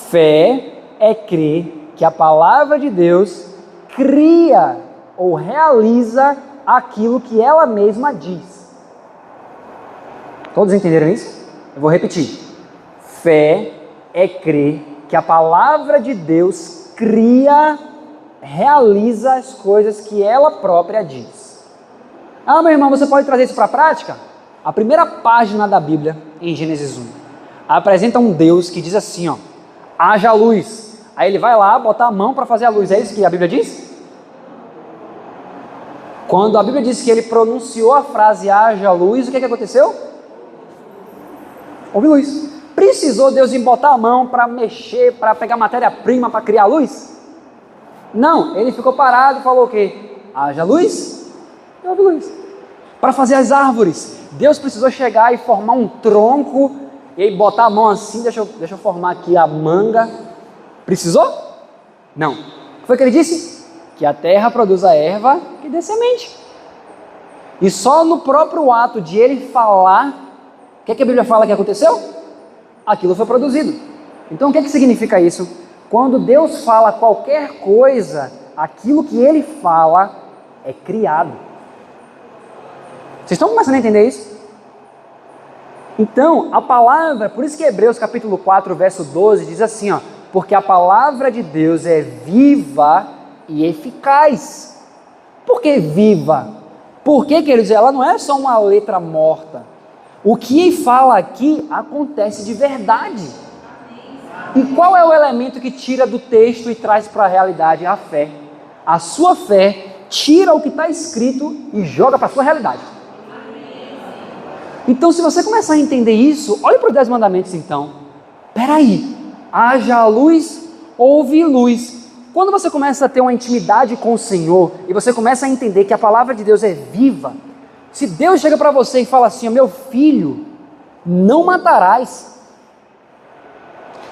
fé é crer que a palavra de Deus cria ou realiza aquilo que ela mesma diz. Todos entenderam isso? Eu vou repetir. Fé é crer que a palavra de Deus cria, realiza as coisas que ela própria diz. Meu irmão, você pode trazer isso para a prática? A primeira página da Bíblia, em Gênesis 1, apresenta um Deus que diz assim, haja luz. Aí ele vai lá botar a mão para fazer a luz. É isso que a Bíblia diz? Quando a Bíblia diz que ele pronunciou a frase haja luz, o que aconteceu? Houve luz. Precisou Deus ir botar a mão para mexer, para pegar matéria-prima, para criar luz? Não, ele ficou parado e falou o quê? Haja luz, e houve luz. Para fazer as árvores, Deus precisou chegar e formar um tronco, e aí botar a mão assim, deixa eu formar aqui a manga. Precisou? Não. O que foi que ele disse? Que a terra produz a erva que dê semente. E só no próprio ato de ele falar, o que a Bíblia fala que aconteceu? Aquilo foi produzido. Então o que significa isso? Quando Deus fala qualquer coisa, aquilo que ele fala é criado. Vocês estão começando a entender isso? Então, a palavra, por isso que Hebreus capítulo 4, verso 12 diz assim, porque a palavra de Deus é viva e eficaz. Por que viva? Porque, queridos, ela não é só uma letra morta. O que fala aqui acontece de verdade. E qual é o elemento que tira do texto e traz para a realidade? A fé. A sua fé tira o que está escrito e joga para a sua realidade. Então, se você começar a entender isso, olhe para os 10 mandamentos então. Peraí, haja luz, houve luz. Quando você começa a ter uma intimidade com o Senhor e você começa a entender que a palavra de Deus é viva, se Deus chega para você e fala assim, meu filho, não matarás.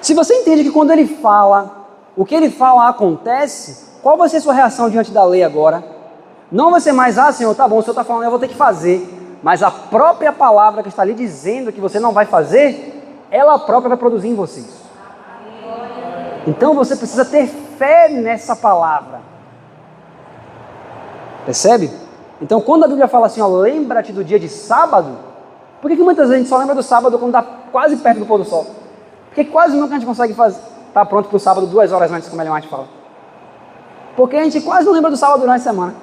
Se você entende que quando ele fala, o que ele fala acontece, qual vai ser a sua reação diante da lei agora? Não vai ser mais, Senhor, tá bom, o Senhor está falando, eu vou ter que fazer. Mas a própria palavra que está ali dizendo que você não vai fazer, ela própria vai produzir em você isso. Então você precisa ter fé nessa palavra. Percebe? Então quando a Bíblia fala assim, lembra-te do dia de sábado, por que muitas vezes a gente só lembra do sábado quando está quase perto do pôr do sol? Porque quase nunca a gente consegue estar pronto para o sábado 2 horas antes, como a Ellen White fala. Porque a gente quase não lembra do sábado durante a semana.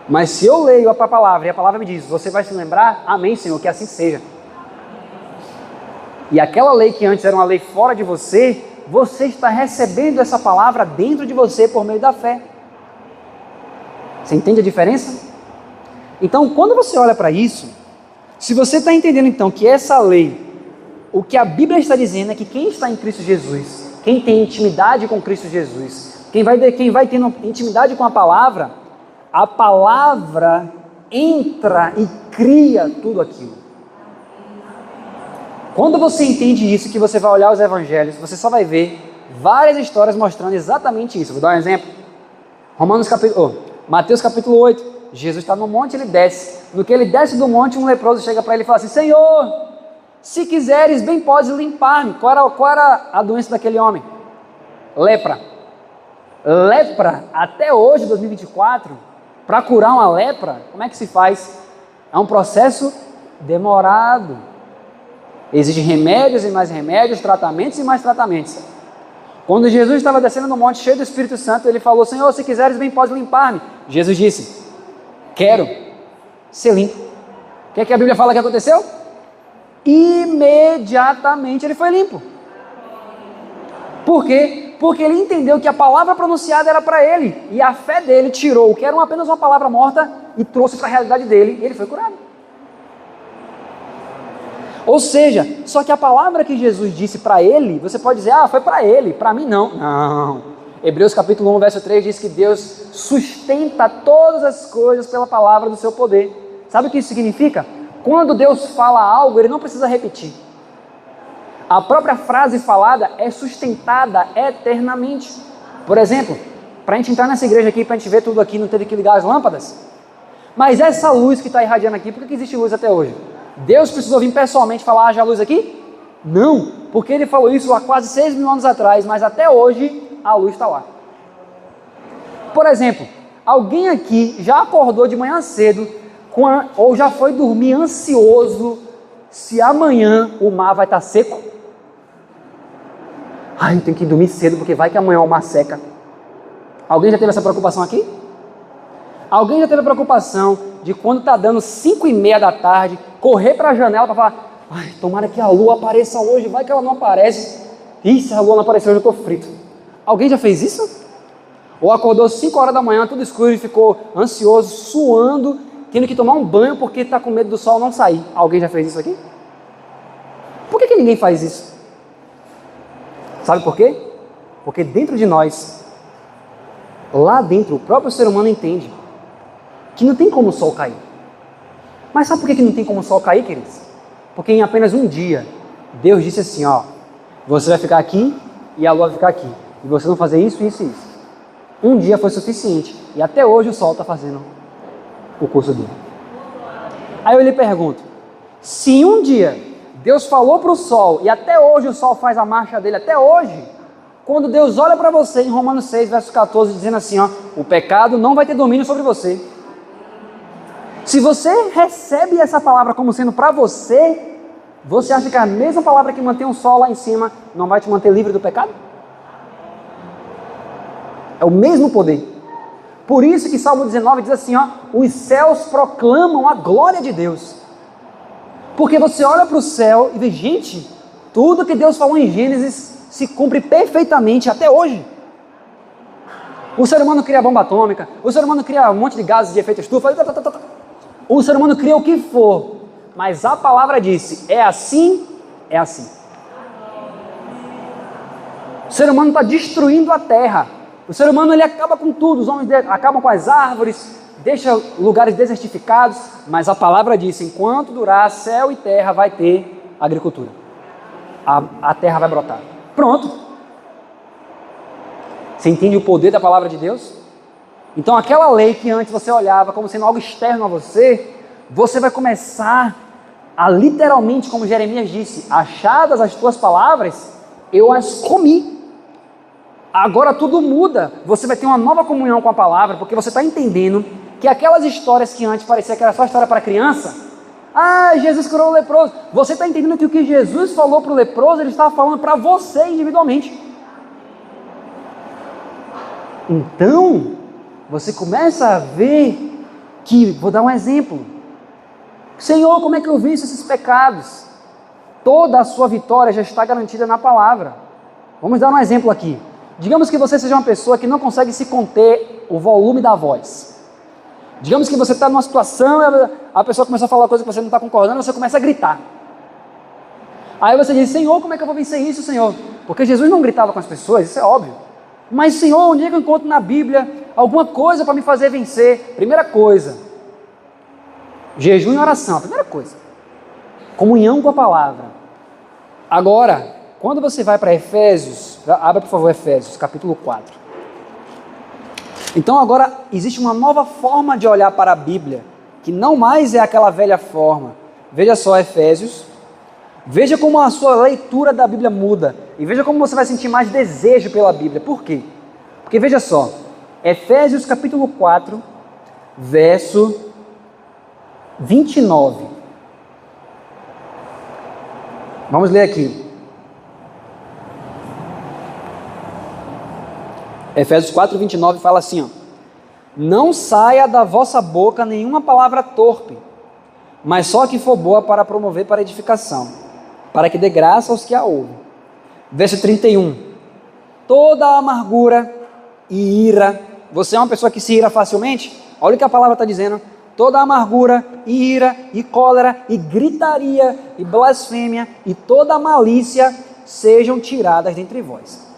Mas se eu leio a palavra e a palavra me diz, você vai se lembrar? Amém, Senhor, que assim seja. E aquela lei que antes era uma lei fora de você, você está recebendo essa palavra dentro de você por meio da fé. Você entende a diferença? Então, quando você olha para isso, se você está entendendo então que essa lei, o que a Bíblia está dizendo é que quem está em Cristo Jesus, quem tem intimidade com Cristo Jesus, quem vai tendo intimidade com a palavra entra e cria tudo aquilo. Quando você entende isso, que você vai olhar os evangelhos, você só vai ver várias histórias mostrando exatamente isso. Vou dar um exemplo. Mateus capítulo 8. Jesus está no monte, ele desce. No que ele desce do monte, um leproso chega para ele e fala assim: Senhor, se quiseres, bem podes limpar-me. Qual era a doença daquele homem? Lepra. Lepra, até hoje, 2024, para curar uma lepra, como é que se faz? É um processo demorado. Exige remédios e mais remédios, tratamentos e mais tratamentos. Quando Jesus estava descendo no monte cheio do Espírito Santo, ele falou: Senhor, se quiseres, bem podes limpar-me. Jesus disse: quero ser limpo. O que é que a Bíblia fala que aconteceu? Imediatamente ele foi limpo. Por quê? Porque ele entendeu que a palavra pronunciada era para ele, e a fé dele tirou o que era apenas uma palavra morta e trouxe para a realidade dele, e ele foi curado. Ou seja, só que a palavra que Jesus disse para ele, você pode dizer: foi para ele, para mim não. Não. Hebreus capítulo 1, verso 3 diz que Deus sustenta todas as coisas pela palavra do seu poder. Sabe o que isso significa? Quando Deus fala algo, ele não precisa repetir. A própria frase falada é sustentada eternamente. Por exemplo, para a gente entrar nessa igreja aqui, para a gente ver tudo aqui, não teve que ligar as lâmpadas? Mas essa luz que está irradiando aqui, por que existe luz até hoje? Deus precisou vir pessoalmente falar: haja luz aqui? Não, porque ele falou isso há quase 6 mil anos atrás, mas até hoje a luz está lá. Por exemplo, alguém aqui já acordou de manhã cedo ou já foi dormir ansioso se amanhã o mar vai estar seco? Eu tenho que dormir cedo porque vai que amanhã o mar seca. Alguém já teve essa preocupação aqui? Alguém já teve a preocupação de quando está dando 5:30 da tarde, correr para a janela para falar: tomara que a lua apareça hoje, vai que ela não aparece. Se a lua não aparecer hoje eu estou frito. Alguém já fez isso? Ou acordou 5 horas da manhã, tudo escuro, e ficou ansioso, suando, tendo que tomar um banho porque está com medo do sol não sair. Alguém já fez isso aqui? Por que ninguém faz isso? Sabe por quê? Porque dentro de nós, lá dentro, o próprio ser humano entende que não tem como o sol cair. Mas sabe por que não tem como o sol cair, queridos? Porque em apenas um dia, Deus disse assim: você vai ficar aqui e a lua vai ficar aqui. E você não fazer isso, isso e isso. Um dia foi suficiente. E até hoje o sol está fazendo o curso dele. Aí eu lhe pergunto: se um dia Deus falou para o sol, e até hoje o sol faz a marcha dele, até hoje, quando Deus olha para você em Romanos 6, verso 14, dizendo assim: o pecado não vai ter domínio sobre você. Se você recebe essa palavra como sendo para você, você acha que a mesma palavra que mantém o sol lá em cima não vai te manter livre do pecado? É o mesmo poder. Por isso que Salmo 19 diz assim: os céus proclamam a glória de Deus. Porque você olha para o céu e vê: gente, tudo que Deus falou em Gênesis se cumpre perfeitamente até hoje. O ser humano cria bomba atômica, o ser humano cria um monte de gases de efeito estufa, o ser humano cria o que for, mas a palavra disse: é assim, é assim. O ser humano está destruindo a terra. O ser humano ele acaba com tudo, os homens acabam com as árvores, deixa lugares desertificados, mas a palavra disse: enquanto durar céu e terra vai ter agricultura. A terra vai brotar. Pronto. Você entende o poder da palavra de Deus? Então aquela lei que antes você olhava como sendo algo externo a você, você vai começar a literalmente, como Jeremias disse: achadas as tuas palavras, eu as comi. Agora tudo muda, você vai ter uma nova comunhão com a palavra, porque você está entendendo que aquelas histórias que antes parecia que era só história para criança, Jesus curou o leproso, você está entendendo que o que Jesus falou para o leproso, ele estava falando para você individualmente. Então, você começa a ver que, vou dar um exemplo: Senhor, como é que eu venço esses pecados? Toda a sua vitória já está garantida na palavra. Vamos dar um exemplo aqui. Digamos que você seja uma pessoa que não consegue se conter o volume da voz. Digamos que você está numa situação, a pessoa começou a falar coisa que você não está concordando, você começa a gritar. Aí você diz, Senhor, como é que eu vou vencer isso, Senhor? Porque Jesus não gritava com as pessoas, isso é óbvio. Mas, Senhor, onde é que eu encontro na Bíblia alguma coisa para me fazer vencer? Primeira coisa, jejum e oração, primeira coisa. Comunhão com a palavra. Agora, quando você vai para Efésios, abra por favor Efésios, capítulo 4. Então agora existe uma nova forma de olhar para a Bíblia, que não mais é aquela velha forma. Veja só Efésios, veja como a sua leitura da Bíblia muda, e veja como você vai sentir mais desejo pela Bíblia. Por quê? Porque veja só, Efésios capítulo 4, verso 29. Vamos ler aqui. Efésios 4, 29 fala assim, ó, não saia da vossa boca nenhuma palavra torpe, mas só que for boa para promover para edificação, para que dê graça aos que a ouvem. Verso 31, toda amargura e ira, você é uma pessoa que se ira facilmente? Olha o que a palavra está dizendo, toda amargura e ira e cólera e gritaria e blasfêmia e toda malícia sejam tiradas dentre vós.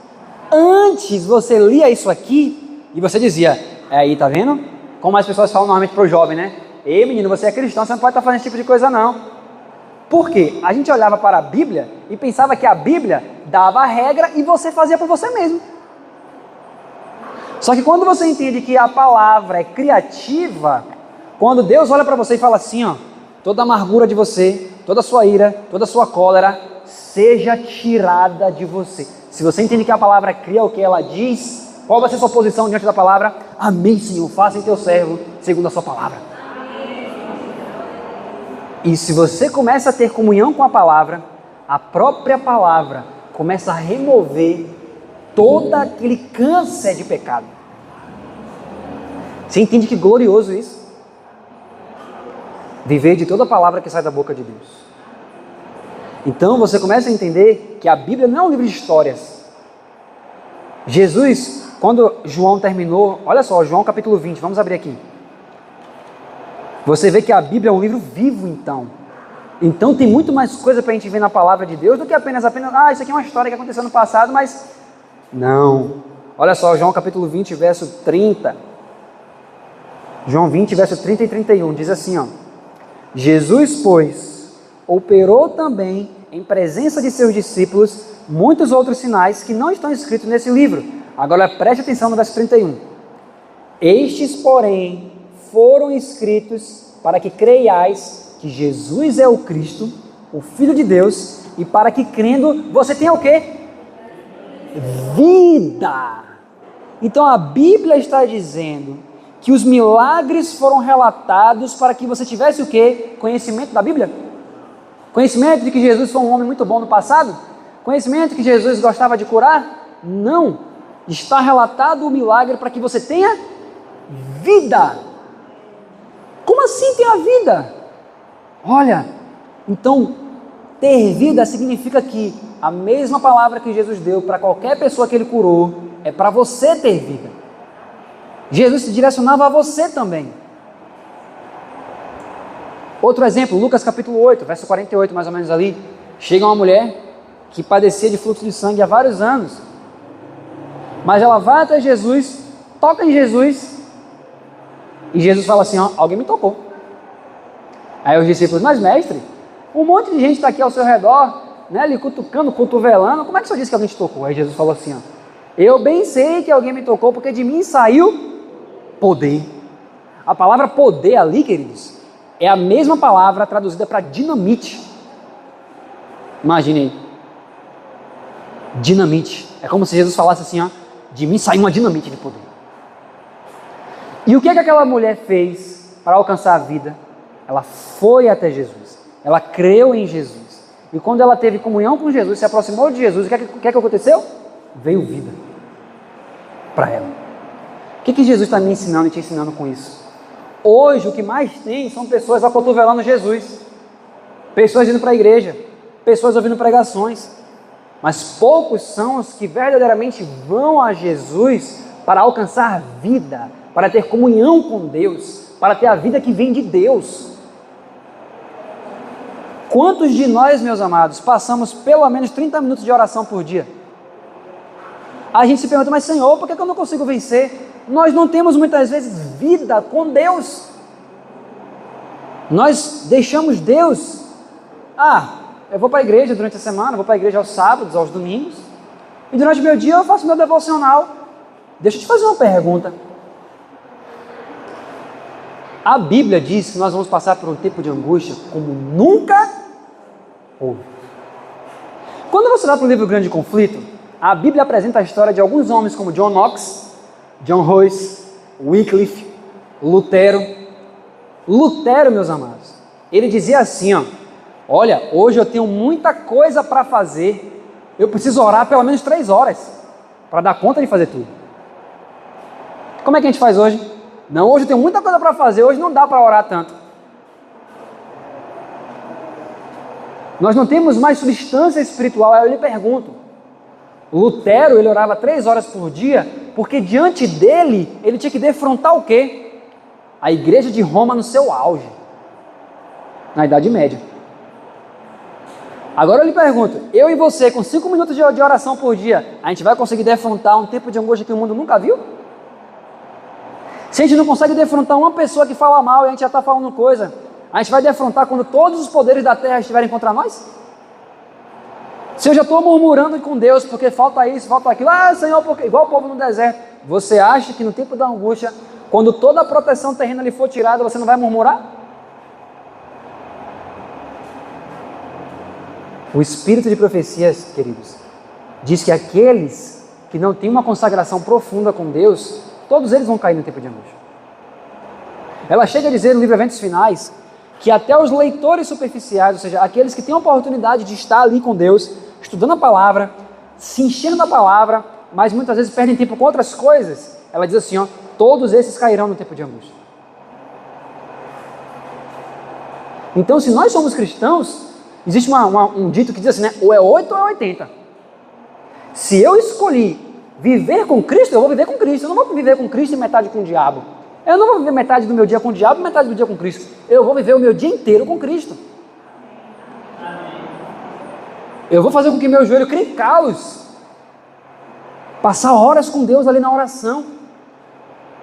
Antes você lia isso aqui e você dizia, aí tá vendo? Como as pessoas falam normalmente para o jovem, né? Ei menino, você é cristão, você não pode estar fazendo esse tipo de coisa não. Por quê? A gente olhava para a Bíblia e pensava que a Bíblia dava a regra e você fazia por você mesmo. Só que quando você entende que a palavra é criativa, quando Deus olha para você e fala assim, ó, toda a amargura de você, toda a sua ira, toda a sua cólera, seja tirada de você. Se você entende que a palavra cria o que ela diz, qual vai ser a sua posição diante da palavra? Amém, Senhor, faça em teu servo segundo a sua palavra. E se você começa a ter comunhão com a palavra, a própria palavra começa a remover todo aquele câncer de pecado. Você entende que glorioso isso? Viver de toda a palavra que sai da boca de Deus. Então você começa a entender que a Bíblia não é um livro de histórias. Jesus, quando João terminou, olha só, João capítulo 20, vamos abrir aqui. Você vê que a Bíblia é um livro vivo então. Então tem muito mais coisa para a gente ver na palavra de Deus do que apenas, isso aqui é uma história que aconteceu no passado, mas... Não. Olha só, João capítulo 20, verso 30. João 20, verso 30 e 31, diz assim, ó. Jesus, pois, operou também, em presença de seus discípulos, muitos outros sinais que não estão escritos nesse livro. Agora preste atenção no verso 31. Estes, porém, foram escritos para que creiais que Jesus é o Cristo, o Filho de Deus, e para que crendo, você tenha o quê? Vida! Então a Bíblia está dizendo que os milagres foram relatados para que você tivesse o quê? Conhecimento da Bíblia? Conhecimento de que Jesus foi um homem muito bom no passado? Conhecimento de que Jesus gostava de curar? Não. Está relatado o milagre para que você tenha vida. Como assim ter a vida? Olha, então ter vida significa que a mesma palavra que Jesus deu para qualquer pessoa que ele curou é para você ter vida. Jesus se direcionava a você também. Outro exemplo, Lucas capítulo 8, verso 48, mais ou menos ali. Chega uma mulher que padecia de fluxo de sangue há vários anos. Mas ela vai até Jesus, toca em Jesus, e Jesus fala assim, ó, alguém me tocou. Aí os discípulos, mas mestre, um monte de gente está aqui ao seu redor, né, ali cutucando, cotovelando, como é que o senhor disse que alguém te tocou? Aí Jesus falou assim, ó, eu bem sei que alguém me tocou, porque de mim saiu poder. A palavra poder ali, queridos, é a mesma palavra traduzida para dinamite. Imagine aí. Dinamite. É como se Jesus falasse assim, ó, de mim saiu uma dinamite de poder. E o que é que aquela mulher fez para alcançar a vida? Ela foi até Jesus. Ela creu em Jesus. E quando ela teve comunhão com Jesus, se aproximou de Jesus, o que é que aconteceu? Veio vida para ela. O que Jesus está me ensinando e te ensinando com isso? Hoje o que mais tem são pessoas acotovelando Jesus, pessoas indo para a igreja, pessoas ouvindo pregações. mas poucos são os que verdadeiramente vão a Jesus para alcançar vida, para ter comunhão com Deus, para ter a vida que vem de Deus. Quantos de nós, meus amados, passamos pelo menos 30 minutos de oração por dia? A gente se pergunta, mas Senhor, por que eu não consigo vencer? Nós não temos muitas vezes vida com Deus. Nós deixamos Deus. Eu vou para a igreja durante a semana, vou para a igreja aos sábados, aos domingos, e durante o meu dia eu faço meu devocional. Deixa eu te fazer uma pergunta. A Bíblia diz que nós vamos passar por um tempo de angústia como nunca houve. Quando você vai para o livro Grande Conflito, a Bíblia apresenta a história de alguns homens como John Knox, John Royce, Wycliffe, Lutero. Lutero, meus amados, ele dizia assim, olha, hoje eu tenho muita coisa para fazer, eu preciso orar pelo menos 3 horas para dar conta de fazer tudo. Como é que a gente faz hoje? Não, hoje eu tenho muita coisa para fazer, hoje não dá para orar tanto. Nós não temos mais substância espiritual. Aí eu lhe pergunto, Lutero, ele orava 3 horas por dia, porque diante dele, ele tinha que defrontar o quê? A igreja de Roma no seu auge, na Idade Média. Agora eu lhe pergunto, eu e você, com 5 minutos de oração por dia, a gente vai conseguir defrontar um tempo de angústia que o mundo nunca viu? Se a gente não consegue defrontar uma pessoa que fala mal e a gente já está falando coisa, a gente vai defrontar quando todos os poderes da terra estiverem contra nós? Se eu já estou murmurando com Deus porque falta isso, falta aquilo, Senhor, porque igual o povo no deserto, você acha que no tempo da angústia, quando toda a proteção terrena lhe for tirada, você não vai murmurar? O espírito de profecias, queridos, diz que aqueles que não têm uma consagração profunda com Deus, todos eles vão cair no tempo de angústia. Ela chega a dizer no livro Eventos Finais, que até os leitores superficiais, ou seja, aqueles que têm a oportunidade de estar ali com Deus, estudando a palavra, se enchendo da palavra, mas muitas vezes perdem tempo com outras coisas, ela diz assim, todos esses cairão no tempo de angústia. Então, se nós somos cristãos, existe um dito que diz assim, ou é 8 ou é 80. Se eu escolhi viver com Cristo, eu vou viver com Cristo. Eu não vou viver com Cristo e metade com o diabo. Eu não vou viver metade do meu dia com o diabo e metade do dia com Cristo. Eu vou viver o meu dia inteiro com Cristo. Eu vou fazer com que meu joelho crie calos. Passar horas com Deus ali na oração.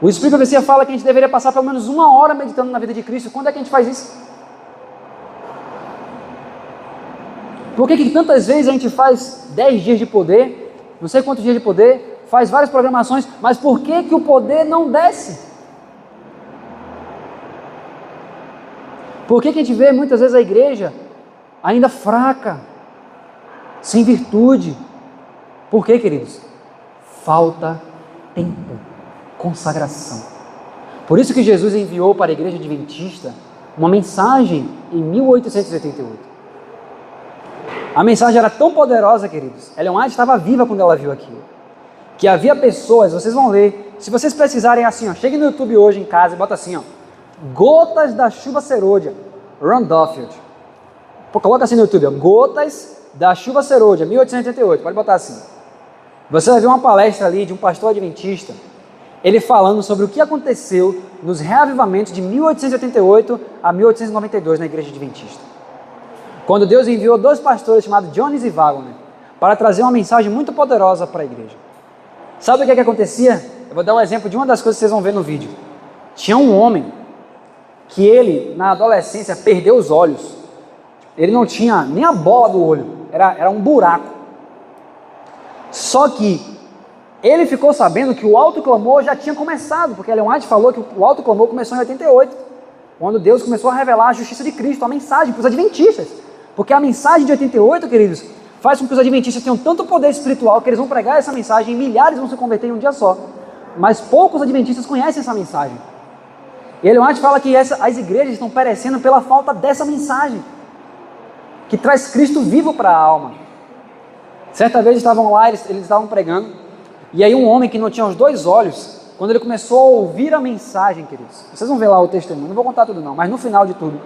O Espírito da Profecia fala que a gente deveria passar pelo menos 1 hora meditando na vida de Cristo. Quando é que a gente faz isso? Por que tantas vezes a gente faz 10 dias de poder, não sei quantos dias de poder, faz várias programações, mas por que o poder não desce? Por que a gente vê muitas vezes a igreja ainda fraca, sem virtude? Por quê, queridos? Falta tempo, consagração. Por isso que Jesus enviou para a igreja adventista uma mensagem em 1888. A mensagem era tão poderosa, queridos. Ellen White estava viva quando ela viu aquilo. Que havia pessoas, vocês vão ler, se vocês precisarem assim, chegue no YouTube hoje em casa e bota assim, Gotas da Chuva Serôdia, Ron Duffield. Coloca assim no YouTube, Gotas da Chuva Serôdia, 1888, pode botar assim. Você vai ver uma palestra ali de um pastor adventista, ele falando sobre o que aconteceu nos reavivamentos de 1888 a 1892 na igreja adventista. Quando Deus enviou 2 pastores chamados Jones e Wagner para trazer uma mensagem muito poderosa para a igreja. Sabe o que acontecia? Eu vou dar um exemplo de uma das coisas que vocês vão ver no vídeo. Tinha um homem que ele, na adolescência, perdeu os olhos. Ele não tinha nem a bola do olho, era um buraco. Só que ele ficou sabendo que o alto clamor já tinha começado, porque Ellen White falou que o alto clamor começou em 88, quando Deus começou a revelar a justiça de Cristo, a mensagem para os adventistas. Porque a mensagem de 88, queridos, faz com que os adventistas tenham tanto poder espiritual que eles vão pregar essa mensagem e milhares vão se converter em um dia só. Mas poucos adventistas conhecem essa mensagem. E Ellen White fala que as igrejas estão perecendo pela falta dessa mensagem, que traz Cristo vivo para a alma. Certa vez estavam lá, eles estavam pregando, e aí um homem que não tinha os 2 olhos, quando ele começou a ouvir a mensagem, queridos, vocês vão ver lá o testemunho, não vou contar tudo não, mas no final de tudo,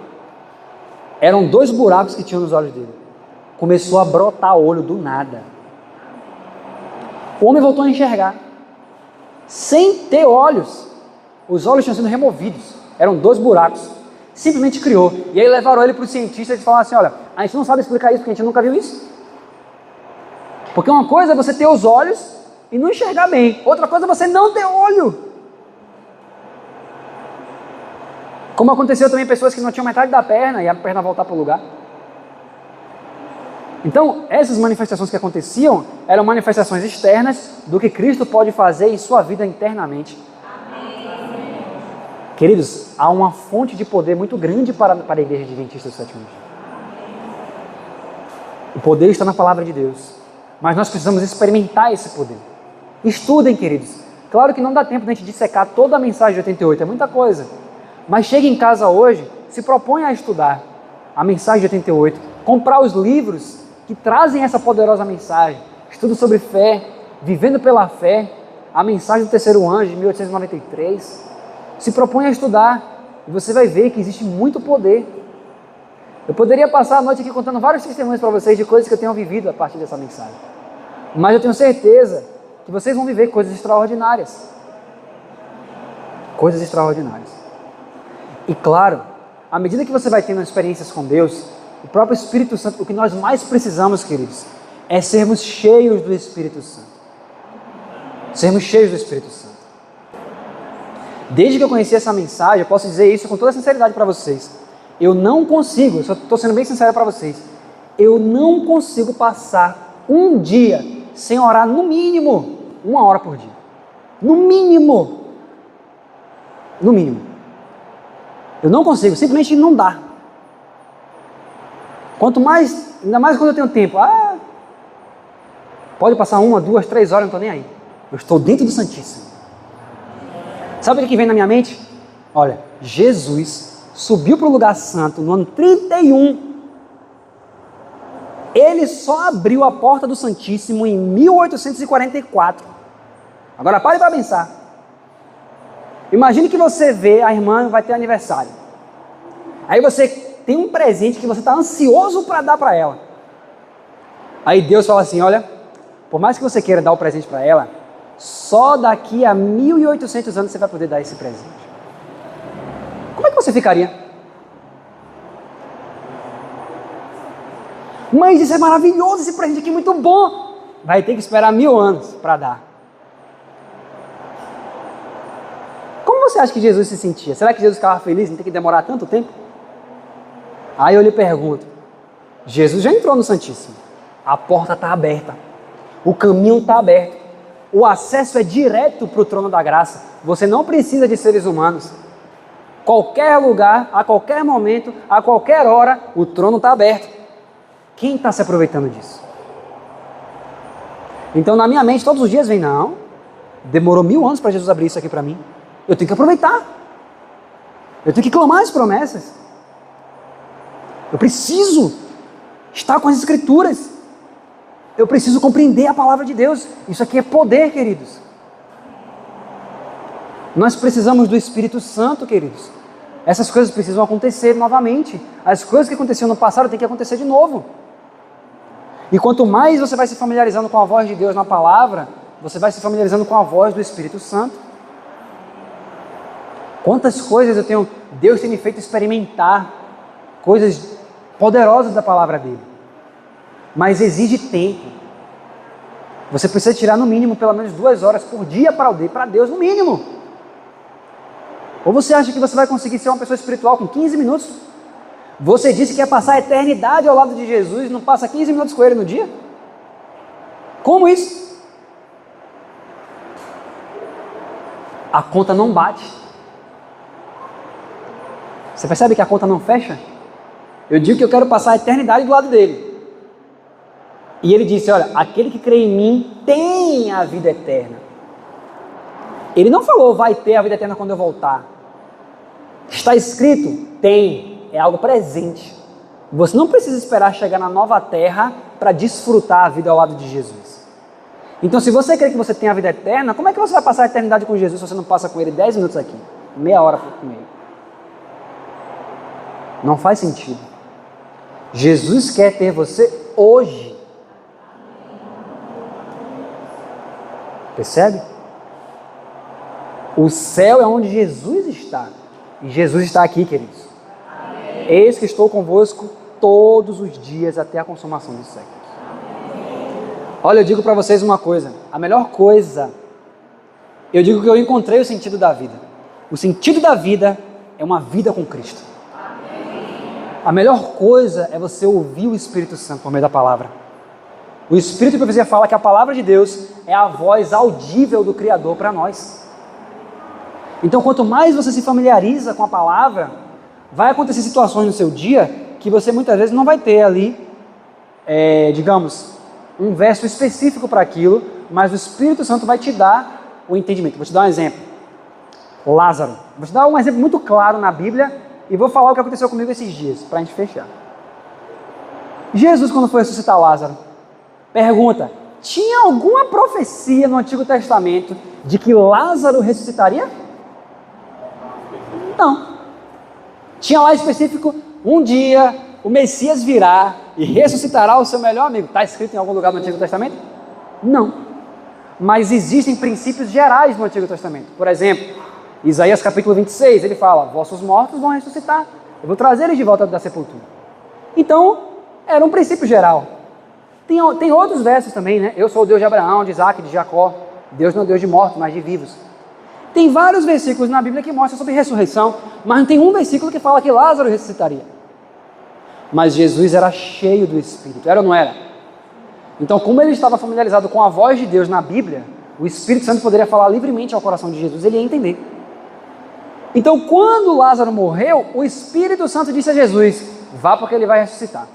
eram 2 buracos que tinham nos olhos dele. Começou a brotar olho do nada. O homem voltou a enxergar, sem ter olhos. Os olhos tinham sido removidos, eram 2 buracos. Simplesmente criou. E aí levaram ele para os cientistas e falaram assim: olha, a gente não sabe explicar isso porque a gente nunca viu isso. Porque uma coisa é você ter os olhos e não enxergar bem, outra coisa é você não ter olho. Como aconteceu também pessoas que não tinham metade da perna e a perna voltar para o lugar. Então, essas manifestações que aconteciam eram manifestações externas do que Cristo pode fazer em sua vida internamente. Amém. Queridos, há uma fonte de poder muito grande para a Igreja Adventista do Sétimo Dia. O poder está na palavra de Deus, mas nós precisamos experimentar esse poder. Estudem, queridos. Claro que não dá tempo de a gente dissecar toda a mensagem de 88, é muita coisa. Mas chegue em casa hoje, se propõe a estudar a mensagem de 88, comprar os livros que trazem essa poderosa mensagem, estudo sobre fé, vivendo pela fé, a mensagem do terceiro anjo de 1893, se propõe a estudar e você vai ver que existe muito poder. Eu poderia passar a noite aqui contando vários testemunhos para vocês de coisas que eu tenho vivido a partir dessa mensagem, mas eu tenho certeza que vocês vão viver coisas extraordinárias. Coisas extraordinárias. E claro, à medida que você vai tendo experiências com Deus, o próprio Espírito Santo, o que nós mais precisamos, queridos, é sermos cheios do Espírito Santo. Sermos cheios do Espírito Santo. Desde que eu conheci essa mensagem, eu posso dizer isso com toda sinceridade para vocês. Eu não consigo, eu estou sendo bem sincero para vocês, eu não consigo passar um dia sem orar no mínimo 1 hora por dia. No mínimo. No mínimo. Eu não consigo, simplesmente não dá. Quanto mais, ainda mais quando eu tenho tempo, pode passar 1, 2, 3 horas, eu não estou nem aí. Eu estou dentro do Santíssimo. Sabe o que vem na minha mente? Olha, Jesus subiu para o lugar santo no ano 31. Ele só abriu a porta do Santíssimo em 1844. Agora pare para pensar. Imagine que você vê a irmã vai ter aniversário. Aí você tem um presente que você está ansioso para dar para ela. Aí Deus fala assim: olha, por mais que você queira dar o presente para ela, só daqui a 1800 anos você vai poder dar esse presente. Como é que você ficaria? Mas isso é maravilhoso, esse presente aqui é muito bom. Vai ter que esperar 1000 anos para dar. Como você acha que Jesus se sentia? Será que Jesus ficava feliz em ter que demorar tanto tempo? Aí eu lhe pergunto, Jesus já entrou no Santíssimo, a porta está aberta, o caminho está aberto, o acesso é direto para o trono da graça, você não precisa de seres humanos, qualquer lugar, a qualquer momento, a qualquer hora, o trono está aberto. Quem está se aproveitando disso? Então na minha mente todos os dias vem, não, demorou 1000 anos para Jesus abrir isso aqui para mim, eu tenho que aproveitar, eu tenho que clamar as promessas. Eu preciso estar com as Escrituras. Eu preciso compreender a palavra de Deus. Isso aqui é poder, queridos. Nós precisamos do Espírito Santo, queridos. Essas coisas precisam acontecer novamente. As coisas que aconteciam no passado têm que acontecer de novo. E quanto mais você vai se familiarizando com a voz de Deus na palavra, você vai se familiarizando com a voz do Espírito Santo. Quantas coisas Deus tem me feito experimentar, coisas poderosas da palavra dele, mas exige tempo. Você precisa tirar no mínimo pelo menos 2 horas por dia para Deus, no mínimo. Ou você acha que você vai conseguir ser uma pessoa espiritual com 15 minutos? Você disse que ia passar a eternidade ao lado de Jesus e não passa 15 minutos com ele no dia? Como isso? A conta não bate. Você percebe que a conta não fecha? Eu digo que eu quero passar a eternidade do lado dele. E ele disse, olha, aquele que crê em mim tem a vida eterna. Ele não falou, vai ter a vida eterna quando eu voltar. Está escrito, tem, é algo presente. Você não precisa esperar chegar na nova terra para desfrutar a vida ao lado de Jesus. Então, se você crê que você tem a vida eterna, como é que você vai passar a eternidade com Jesus se você não passa com ele 10 minutos aqui, meia hora com ele? Não faz sentido. Jesus quer ter você hoje. Percebe? O céu é onde Jesus está. E Jesus está aqui, queridos. Amém. Eis que estou convosco todos os dias até a consumação dos séculos. Olha, eu digo para vocês uma coisa. A melhor coisa, eu digo que eu encontrei o sentido da vida. O sentido da vida é uma vida com Cristo. A melhor coisa é você ouvir o Espírito Santo por meio da palavra. O Espírito de profecia fala que a palavra de Deus é a voz audível do Criador para nós. Então, quanto mais você se familiariza com a palavra, vai acontecer situações no seu dia que você muitas vezes não vai ter ali, digamos, um verso específico para aquilo, mas o Espírito Santo vai te dar o entendimento. Vou te dar um exemplo. Lázaro. Vou te dar um exemplo muito claro na Bíblia e vou falar o que aconteceu comigo esses dias, para a gente fechar. Jesus, quando foi ressuscitar Lázaro, pergunta, tinha alguma profecia no Antigo Testamento de que Lázaro ressuscitaria? Não. Tinha lá específico, um dia o Messias virá e ressuscitará o seu melhor amigo. Está escrito em algum lugar no Antigo Testamento? Não. Mas existem princípios gerais no Antigo Testamento. Por exemplo, Isaías capítulo 26, ele fala, vossos mortos vão ressuscitar. Eu vou trazer eles de volta da sepultura. Então, era um princípio geral. Tem outros versos também, né? Eu sou o Deus de Abraão, de Isaac, de Jacó. Deus não é Deus de mortos, mas de vivos. Tem vários versículos na Bíblia que mostram sobre ressurreição, mas não tem um versículo que fala que Lázaro ressuscitaria. Mas Jesus era cheio do Espírito, era ou não era? Então, como ele estava familiarizado com a voz de Deus na Bíblia, o Espírito Santo poderia falar livremente ao coração de Jesus, ele ia entender. Então, quando Lázaro morreu, o Espírito Santo disse a Jesus, vá porque ele vai ressuscitar.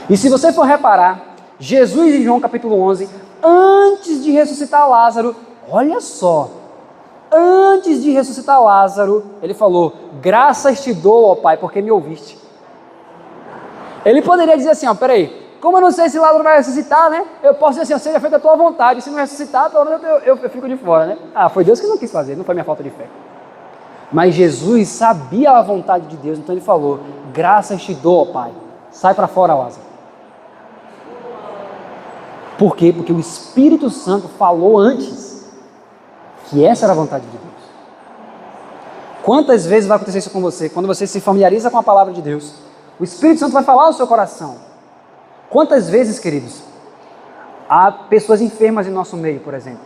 E se você for reparar, Jesus em João capítulo 11, antes de ressuscitar Lázaro, olha só, antes de ressuscitar Lázaro, ele falou, graças te dou, ó Pai, porque me ouviste. Ele poderia dizer assim, ó, peraí, como eu não sei se Lázaro vai ressuscitar, né? Eu posso dizer assim, seja feita a tua vontade, se não ressuscitar, pelo menos eu fico de fora, né? Ah, foi Deus que não quis fazer, não foi minha falta de fé. Mas Jesus sabia a vontade de Deus, então ele falou, graças te dou, ó Pai, sai para fora, Lázaro. Por quê? Porque o Espírito Santo falou antes que essa era a vontade de Deus. Quantas vezes vai acontecer isso com você? Quando você se familiariza com a palavra de Deus, o Espírito Santo vai falar ao seu coração. Quantas vezes, queridos, há pessoas enfermas em nosso meio, por exemplo.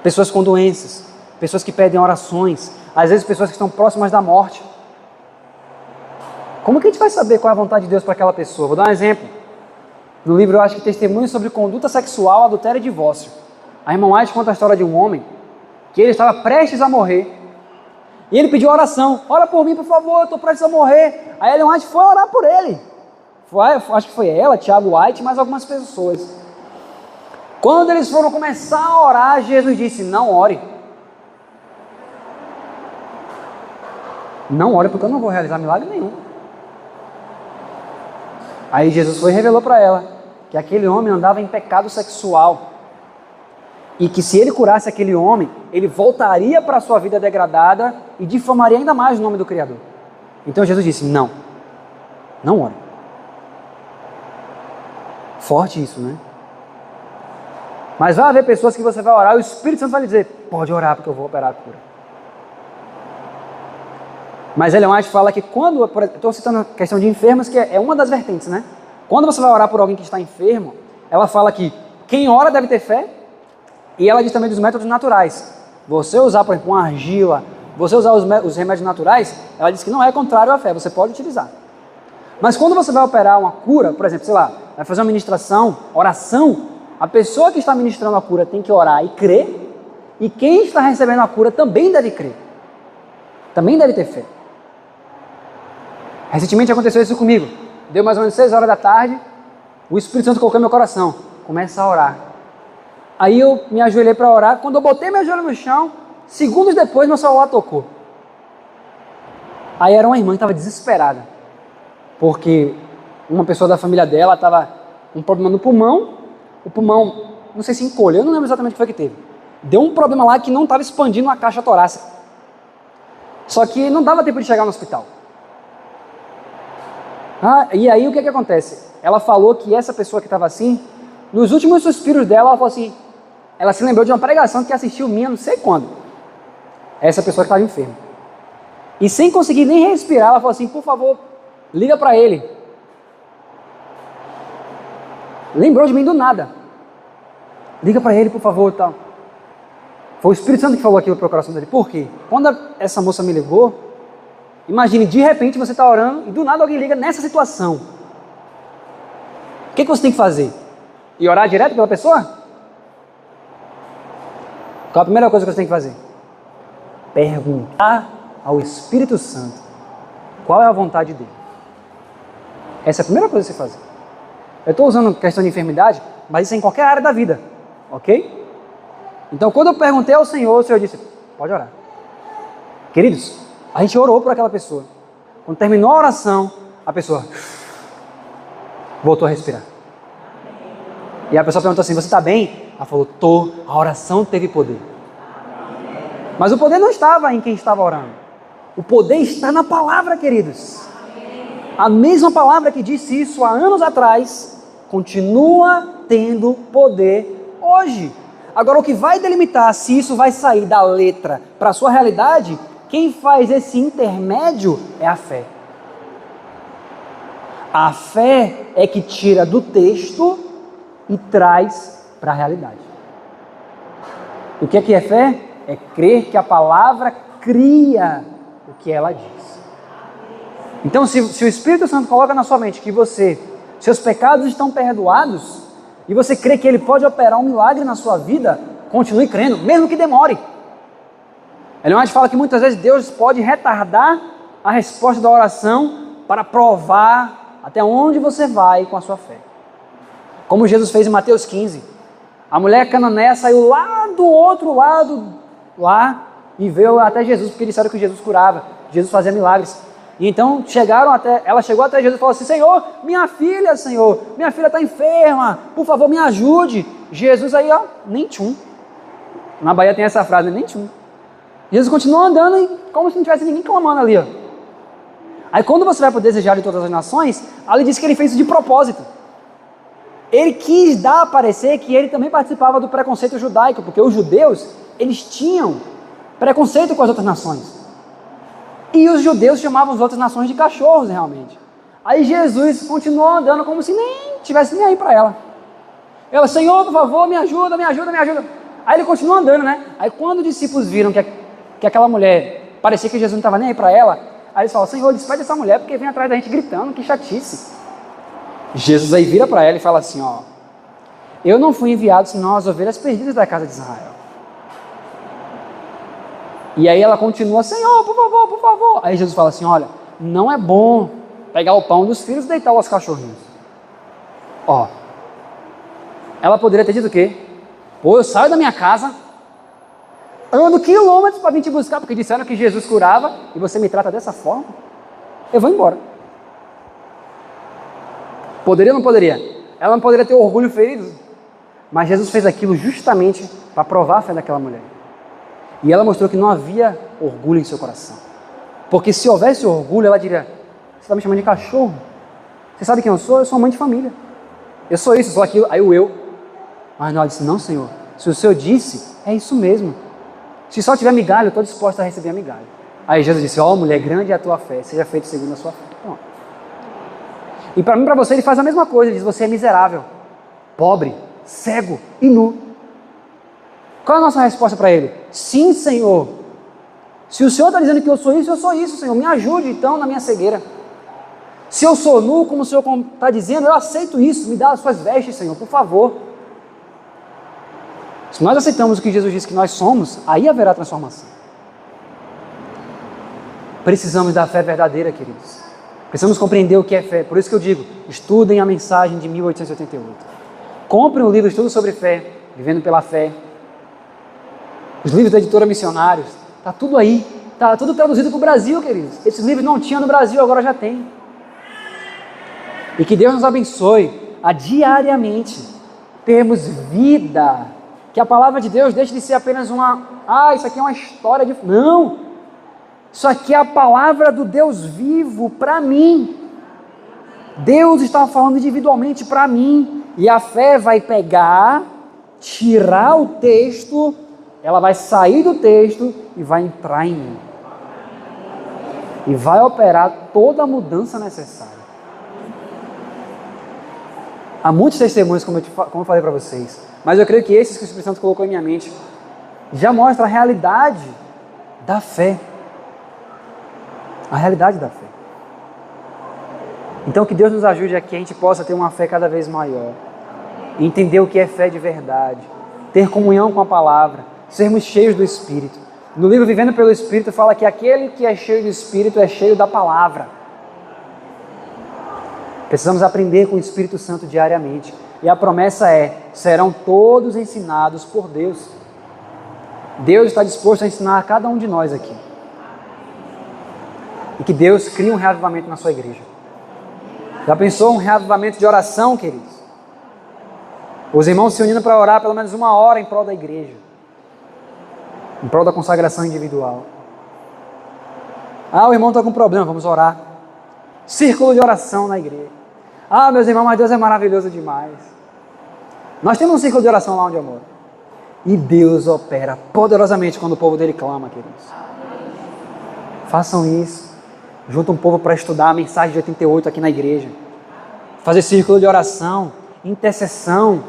Pessoas com doenças, pessoas que pedem orações, às vezes pessoas que estão próximas da morte. Como que a gente vai saber qual é a vontade de Deus para aquela pessoa? Vou dar um exemplo. No livro, eu acho que testemunho sobre conduta sexual, adultério e divórcio. A irmã White conta a história de um homem que ele estava prestes a morrer e ele pediu oração. Ora por mim, por favor, eu estou prestes a morrer. Aí a Ellen White foi orar por ele. Acho que foi ela, Tiago White e mais algumas pessoas. Quando eles foram começar a orar, Jesus disse, não ore. Não ore porque eu não vou realizar milagre nenhum. Aí Jesus foi e revelou para ela que aquele homem andava em pecado sexual e que se ele curasse aquele homem, ele voltaria para a sua vida degradada e difamaria ainda mais o nome do Criador. Então Jesus disse, não ore. Forte isso, né? Mas vai haver pessoas que você vai orar e o Espírito Santo vai lhe dizer, pode orar porque eu vou operar a cura. Mas Ellen White fala que quando, estou citando a questão de enfermos, que é uma das vertentes, né? Quando você vai orar por alguém que está enfermo, ela fala que quem ora deve ter fé, e ela diz também dos métodos naturais. Você usar, por exemplo, uma argila, você usar os remédios naturais, ela diz que não é contrário à fé, você pode utilizar. Mas quando você vai operar uma cura, por exemplo, sei lá, vai fazer uma ministração, oração, a pessoa que está ministrando a cura tem que orar e crer, e quem está recebendo a cura também deve crer, também deve ter fé. Recentemente aconteceu isso comigo. Deu mais ou menos 6 horas da tarde, o Espírito Santo colocou no meu coração, começa a orar. Aí eu me ajoelhei para orar, quando eu botei meu joelho no chão, segundos depois meu celular tocou. Aí era uma irmã que estava desesperada, porque uma pessoa da família dela estava com um problema no pulmão, o pulmão, não sei se encolheu, eu não lembro exatamente o que foi que teve. Deu um problema lá que não estava expandindo a caixa torácica. Só que não dava tempo de chegar no hospital. E aí o que acontece? Ela falou que essa pessoa que estava assim, nos últimos suspiros dela, ela falou assim, ela se lembrou de uma pregação que assistiu minha, não sei quando. Essa pessoa que estava enferma. E sem conseguir nem respirar, ela falou assim, por favor, liga para ele. Lembrou de mim do nada. Liga para ele, por favor, tal. Foi o Espírito Santo que falou aquilo para o coração dele. Por quê? Quando essa moça me ligou, imagine, de repente você está orando e do nada alguém liga nessa situação. O que você tem que fazer? E orar direto pela pessoa? Qual a primeira coisa que você tem que fazer? Perguntar ao Espírito Santo qual é a vontade dele. Essa é a primeira coisa que você fazer. Eu estou usando questão de enfermidade, mas isso é em qualquer área da vida, ok? Então, quando eu perguntei ao Senhor, o Senhor disse, pode orar. Queridos, a gente orou por aquela pessoa. Quando terminou a oração, a pessoa voltou a respirar. E a pessoa perguntou assim, você está bem? Ela falou, tô. A oração teve poder. Mas o poder não estava em quem estava orando. O poder está na palavra, queridos. A mesma palavra que disse isso há anos atrás, continua tendo poder hoje. Agora, o que vai delimitar se isso vai sair da letra para a sua realidade, quem faz esse intermédio é a fé. A fé é que tira do texto e traz para a realidade. O que é fé? É crer que a palavra cria o que ela diz. Então, se o Espírito Santo coloca na sua mente que seus pecados estão perdoados, e você crê que ele pode operar um milagre na sua vida, continue crendo, mesmo que demore. Ellen White fala que muitas vezes Deus pode retardar a resposta da oração para provar até onde você vai com a sua fé. Como Jesus fez em Mateus 15. A mulher cananeia saiu lá do outro lado, lá, e veio até Jesus, porque disseram que Jesus curava, Jesus fazia milagres. E então ela chegou até Jesus e falou assim, Senhor, minha filha está enferma, por favor me ajude. Jesus aí, ó, nem tchum. Na Bahia tem essa frase, nem tchum. Jesus continuou andando como se não tivesse ninguém clamando ali, ó. Aí quando você vai para o Desejar de Todas as Nações, ali diz que ele fez isso de propósito. Ele quis dar a parecer que ele também participava do preconceito judaico, porque os judeus, eles tinham preconceito com as outras nações. E os judeus chamavam as outras nações de cachorros, realmente. Aí Jesus continuou andando como se nem tivesse nem aí para ela. Ela, Senhor, por favor, me ajuda. Aí ele continuou andando, né? Aí quando os discípulos viram que aquela mulher, parecia que Jesus não estava nem aí para ela, aí eles falaram, Senhor, despede essa mulher, porque vem atrás da gente gritando, que chatice. Jesus aí vira para ela e fala assim, ó, eu não fui enviado senão as ovelhas perdidas da casa de Israel. E aí ela continua, Senhor, por favor. Aí Jesus fala assim, olha, não é bom pegar o pão dos filhos e deitar aos cachorrinhos. Ó, ela poderia ter dito o quê? Pô, eu saio da minha casa, ando quilômetros para vir te buscar, porque disseram que Jesus curava, e você me trata dessa forma? Eu vou embora. Poderia ou não poderia? Ela não poderia ter orgulho ferido, mas Jesus fez aquilo justamente para provar a fé daquela mulher. E ela mostrou que não havia orgulho em seu coração. Porque se houvesse orgulho, ela diria, você está me chamando de cachorro? Você sabe quem eu sou? Eu sou mãe de família. Eu sou isso, sou aquilo. Aí o eu. Mas não, ela disse, não, Senhor. Se o Senhor disse, é isso mesmo. Se só tiver migalha, eu estou disposta a receber a migalha. Aí Jesus disse, ó, mulher, grande é a tua fé, seja feito segundo a sua fé. Pronto. E para mim, para você, ele faz a mesma coisa. Ele diz, você é miserável, pobre, cego e nu. Qual é a nossa resposta para ele? Sim, Senhor. Se o Senhor está dizendo que eu sou isso, Senhor. Me ajude, então, na minha cegueira. Se eu sou nu, como o Senhor está dizendo, eu aceito isso. Me dá as suas vestes, Senhor, por favor. Se nós aceitamos o que Jesus disse que nós somos, aí haverá transformação. Precisamos da fé verdadeira, queridos. Precisamos compreender o que é fé. Por isso que eu digo, estudem a mensagem de 1888. Comprem o livro Estudo sobre Fé, Vivendo pela Fé. Os livros da editora Missionários, está tudo aí, está tudo traduzido para o Brasil, queridos. Esses livros não tinham no Brasil, agora já tem. E que Deus nos abençoe a diariamente termos vida, que a palavra de Deus deixe de ser apenas isso aqui é uma história de... Não! Isso aqui é a palavra do Deus vivo para mim. Deus está falando individualmente para mim, e a fé vai pegar tirar o texto, ela vai sair do texto e vai entrar em mim. E vai operar toda a mudança necessária. Há muitos testemunhos, como eu falei para vocês, mas eu creio que esses que o Espírito Santo colocou em minha mente já mostram a realidade da fé. A realidade da fé. Então que Deus nos ajude a que a gente possa ter uma fé cada vez maior. Entender o que é fé de verdade. Ter comunhão com a palavra. Sermos cheios do Espírito. No livro Vivendo pelo Espírito fala que aquele que é cheio do Espírito é cheio da palavra. Precisamos aprender com o Espírito Santo diariamente. E a promessa é, serão todos ensinados por Deus. Deus está disposto a ensinar a cada um de nós aqui. E que Deus crie um reavivamento na sua igreja. Já pensou um reavivamento de oração, queridos? Os irmãos se unindo para orar pelo menos 1 hora em prol da igreja. Em prol da consagração individual. O irmão está com problema, vamos orar. Círculo de oração na igreja. Meus irmãos, mas Deus é maravilhoso demais. Nós temos um círculo de oração lá onde eu moro. E Deus opera poderosamente quando o povo dele clama, queridos. Façam isso. Junta um povo para estudar a mensagem de 88 aqui na igreja. Fazer círculo de oração, intercessão.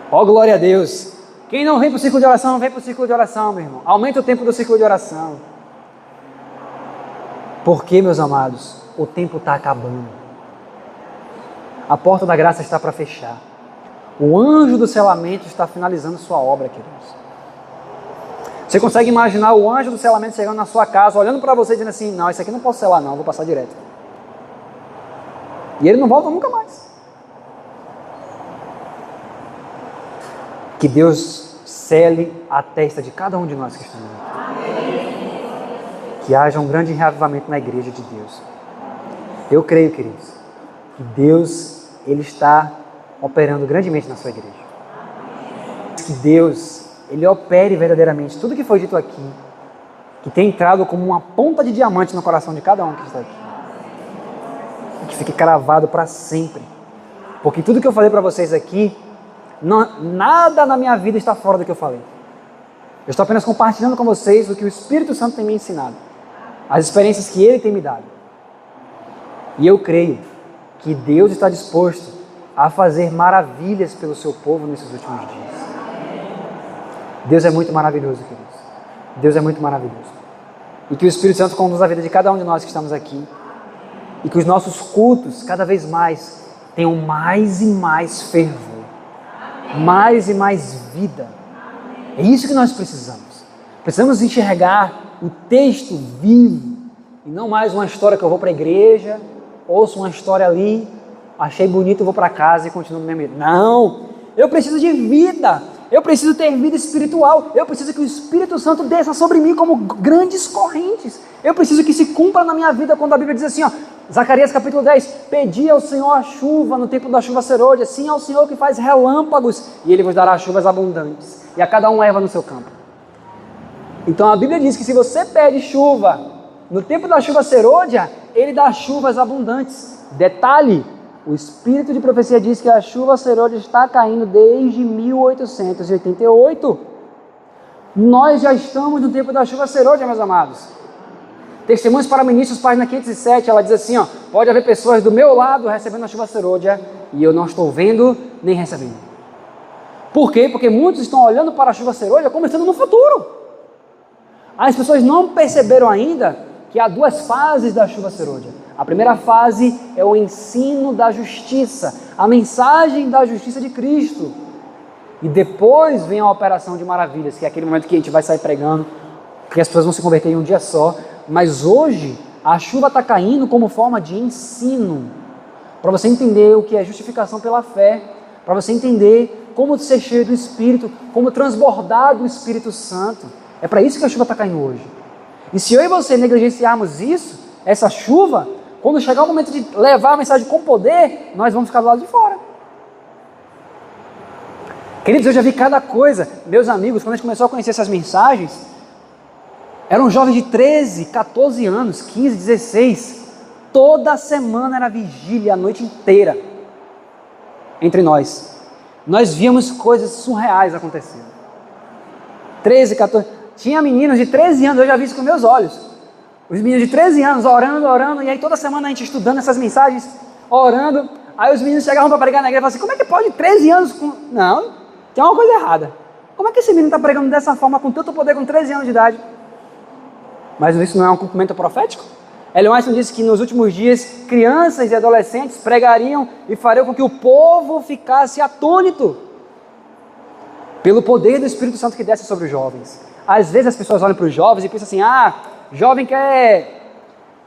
Glória a Deus. Quem não vem para o círculo de oração, não vem para o círculo de oração, meu irmão. Aumenta o tempo do círculo de oração. Porque, meus amados, o tempo está acabando. A porta da graça está para fechar. O anjo do selamento está finalizando sua obra, queridos. Você consegue imaginar o anjo do selamento chegando na sua casa, olhando para você e dizendo assim, não, isso aqui não posso selar não, vou passar direto. E ele não volta nunca mais. Que Deus sele a testa de cada um de nós que estamos aqui. Que haja um grande reavivamento na igreja de Deus. Eu creio, queridos, que Deus, Ele está operando grandemente na sua igreja. Que Deus, Ele opere verdadeiramente tudo que foi dito aqui, que tem entrado como uma ponta de diamante no coração de cada um que está aqui. E que fique cravado para sempre. Porque tudo que eu falei para vocês aqui, nada na minha vida está fora do que eu falei. Eu estou apenas compartilhando com vocês o que o Espírito Santo tem me ensinado. As experiências que Ele tem me dado. E eu creio que Deus está disposto a fazer maravilhas pelo seu povo nesses últimos dias. Deus é muito maravilhoso, queridos. Deus é muito maravilhoso. E que o Espírito Santo conduza a vida de cada um de nós que estamos aqui. E que os nossos cultos, cada vez mais, tenham mais e mais fervor. Mais e mais vida. É isso que nós precisamos. Precisamos enxergar o texto vivo. E não mais uma história que eu vou para a igreja, ouço uma história ali, achei bonito, vou para casa e continuo no mesmo jeito. Não! Eu preciso de vida. Eu preciso ter vida espiritual. Eu preciso que o Espírito Santo desça sobre mim como grandes correntes. Eu preciso que se cumpra na minha vida quando a Bíblia diz assim, Zacarias capítulo 10, pedi ao Senhor a chuva no tempo da chuva serôdia, sim ao Senhor que faz relâmpagos, e Ele vos dará chuvas abundantes, e a cada um erva no seu campo. Então a Bíblia diz que se você pede chuva no tempo da chuva serôdia, Ele dá chuvas abundantes. Detalhe, o Espírito de profecia diz que a chuva serôdia está caindo desde 1888. Nós já estamos no tempo da chuva serôdia, meus amados. Testemunhos para Ministros, página 507, ela diz assim, pode haver pessoas do meu lado recebendo a chuva serôdia e eu não estou vendo nem recebendo. Por quê? Porque muitos estão olhando para a chuva serôdia começando no futuro. As pessoas não perceberam ainda que há 2 fases da chuva serôdia. A primeira fase é o ensino da justiça, a mensagem da justiça de Cristo. E depois vem a operação de maravilhas, que é aquele momento que a gente vai sair pregando, que as pessoas vão se converter em um dia só. Mas hoje, a chuva está caindo como forma de ensino. Para você entender o que é justificação pela fé, para você entender como ser cheio do Espírito, como transbordar do Espírito Santo. É para isso que a chuva está caindo hoje. E se eu e você negligenciarmos isso, essa chuva, quando chegar o momento de levar a mensagem com poder, nós vamos ficar do lado de fora. Queridos, eu já vi cada coisa. Meus amigos, quando a gente começou a conhecer essas mensagens, eram jovens de 13, 14 anos, 15, 16. Toda semana era vigília a noite inteira entre nós. nós víamos coisas surreais acontecendo. 13, 14... Tinha meninos de 13 anos, eu já vi isso com meus olhos. Os meninos de 13 anos orando, e aí toda semana a gente estudando essas mensagens, orando. Aí os meninos chegavam para pregar na igreja e falavam assim, como é que pode 13 anos com... Não, tem uma coisa errada. Como é que esse menino está pregando dessa forma, com tanto poder, com 13 anos de idade? Mas isso não é um cumprimento profético? Ellen White disse que nos últimos dias, crianças e adolescentes pregariam e fariam com que o povo ficasse atônito pelo poder do Espírito Santo que desce sobre os jovens. Às vezes as pessoas olham para os jovens e pensam assim, jovem quer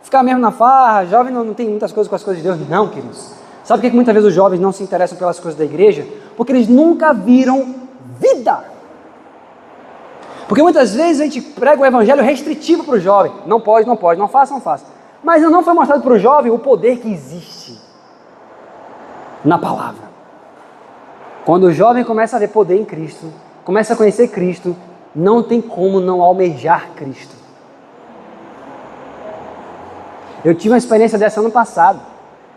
ficar mesmo na farra, jovem não tem muitas coisas com as coisas de Deus. Não, queridos. Sabe por que muitas vezes os jovens não se interessam pelas coisas da igreja? Porque eles nunca viram vida. Porque muitas vezes a gente prega o evangelho restritivo para o jovem. Não pode, não faça, não faça. Mas não foi mostrado para o jovem o poder que existe na palavra. Quando o jovem começa a ver poder em Cristo, começa a conhecer Cristo, não tem como não almejar Cristo. Eu tive uma experiência dessa ano passado.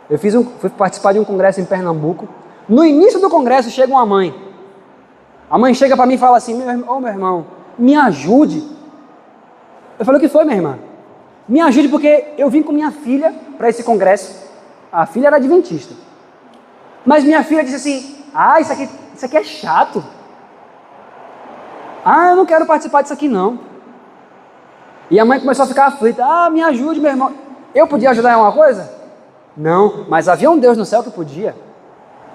Eu fui participar de um congresso em Pernambuco. No início do congresso chega uma mãe. A mãe chega para mim e fala assim, meu irmão, me ajude. Eu falei, o que foi, minha irmã? Me ajude porque eu vim com minha filha para esse congresso. A filha era adventista. Mas minha filha disse assim, isso aqui é chato. Eu não quero participar disso aqui não. E a mãe começou a ficar aflita. Me ajude, meu irmão. Eu podia ajudar em alguma coisa? Não, mas havia um Deus no céu que podia.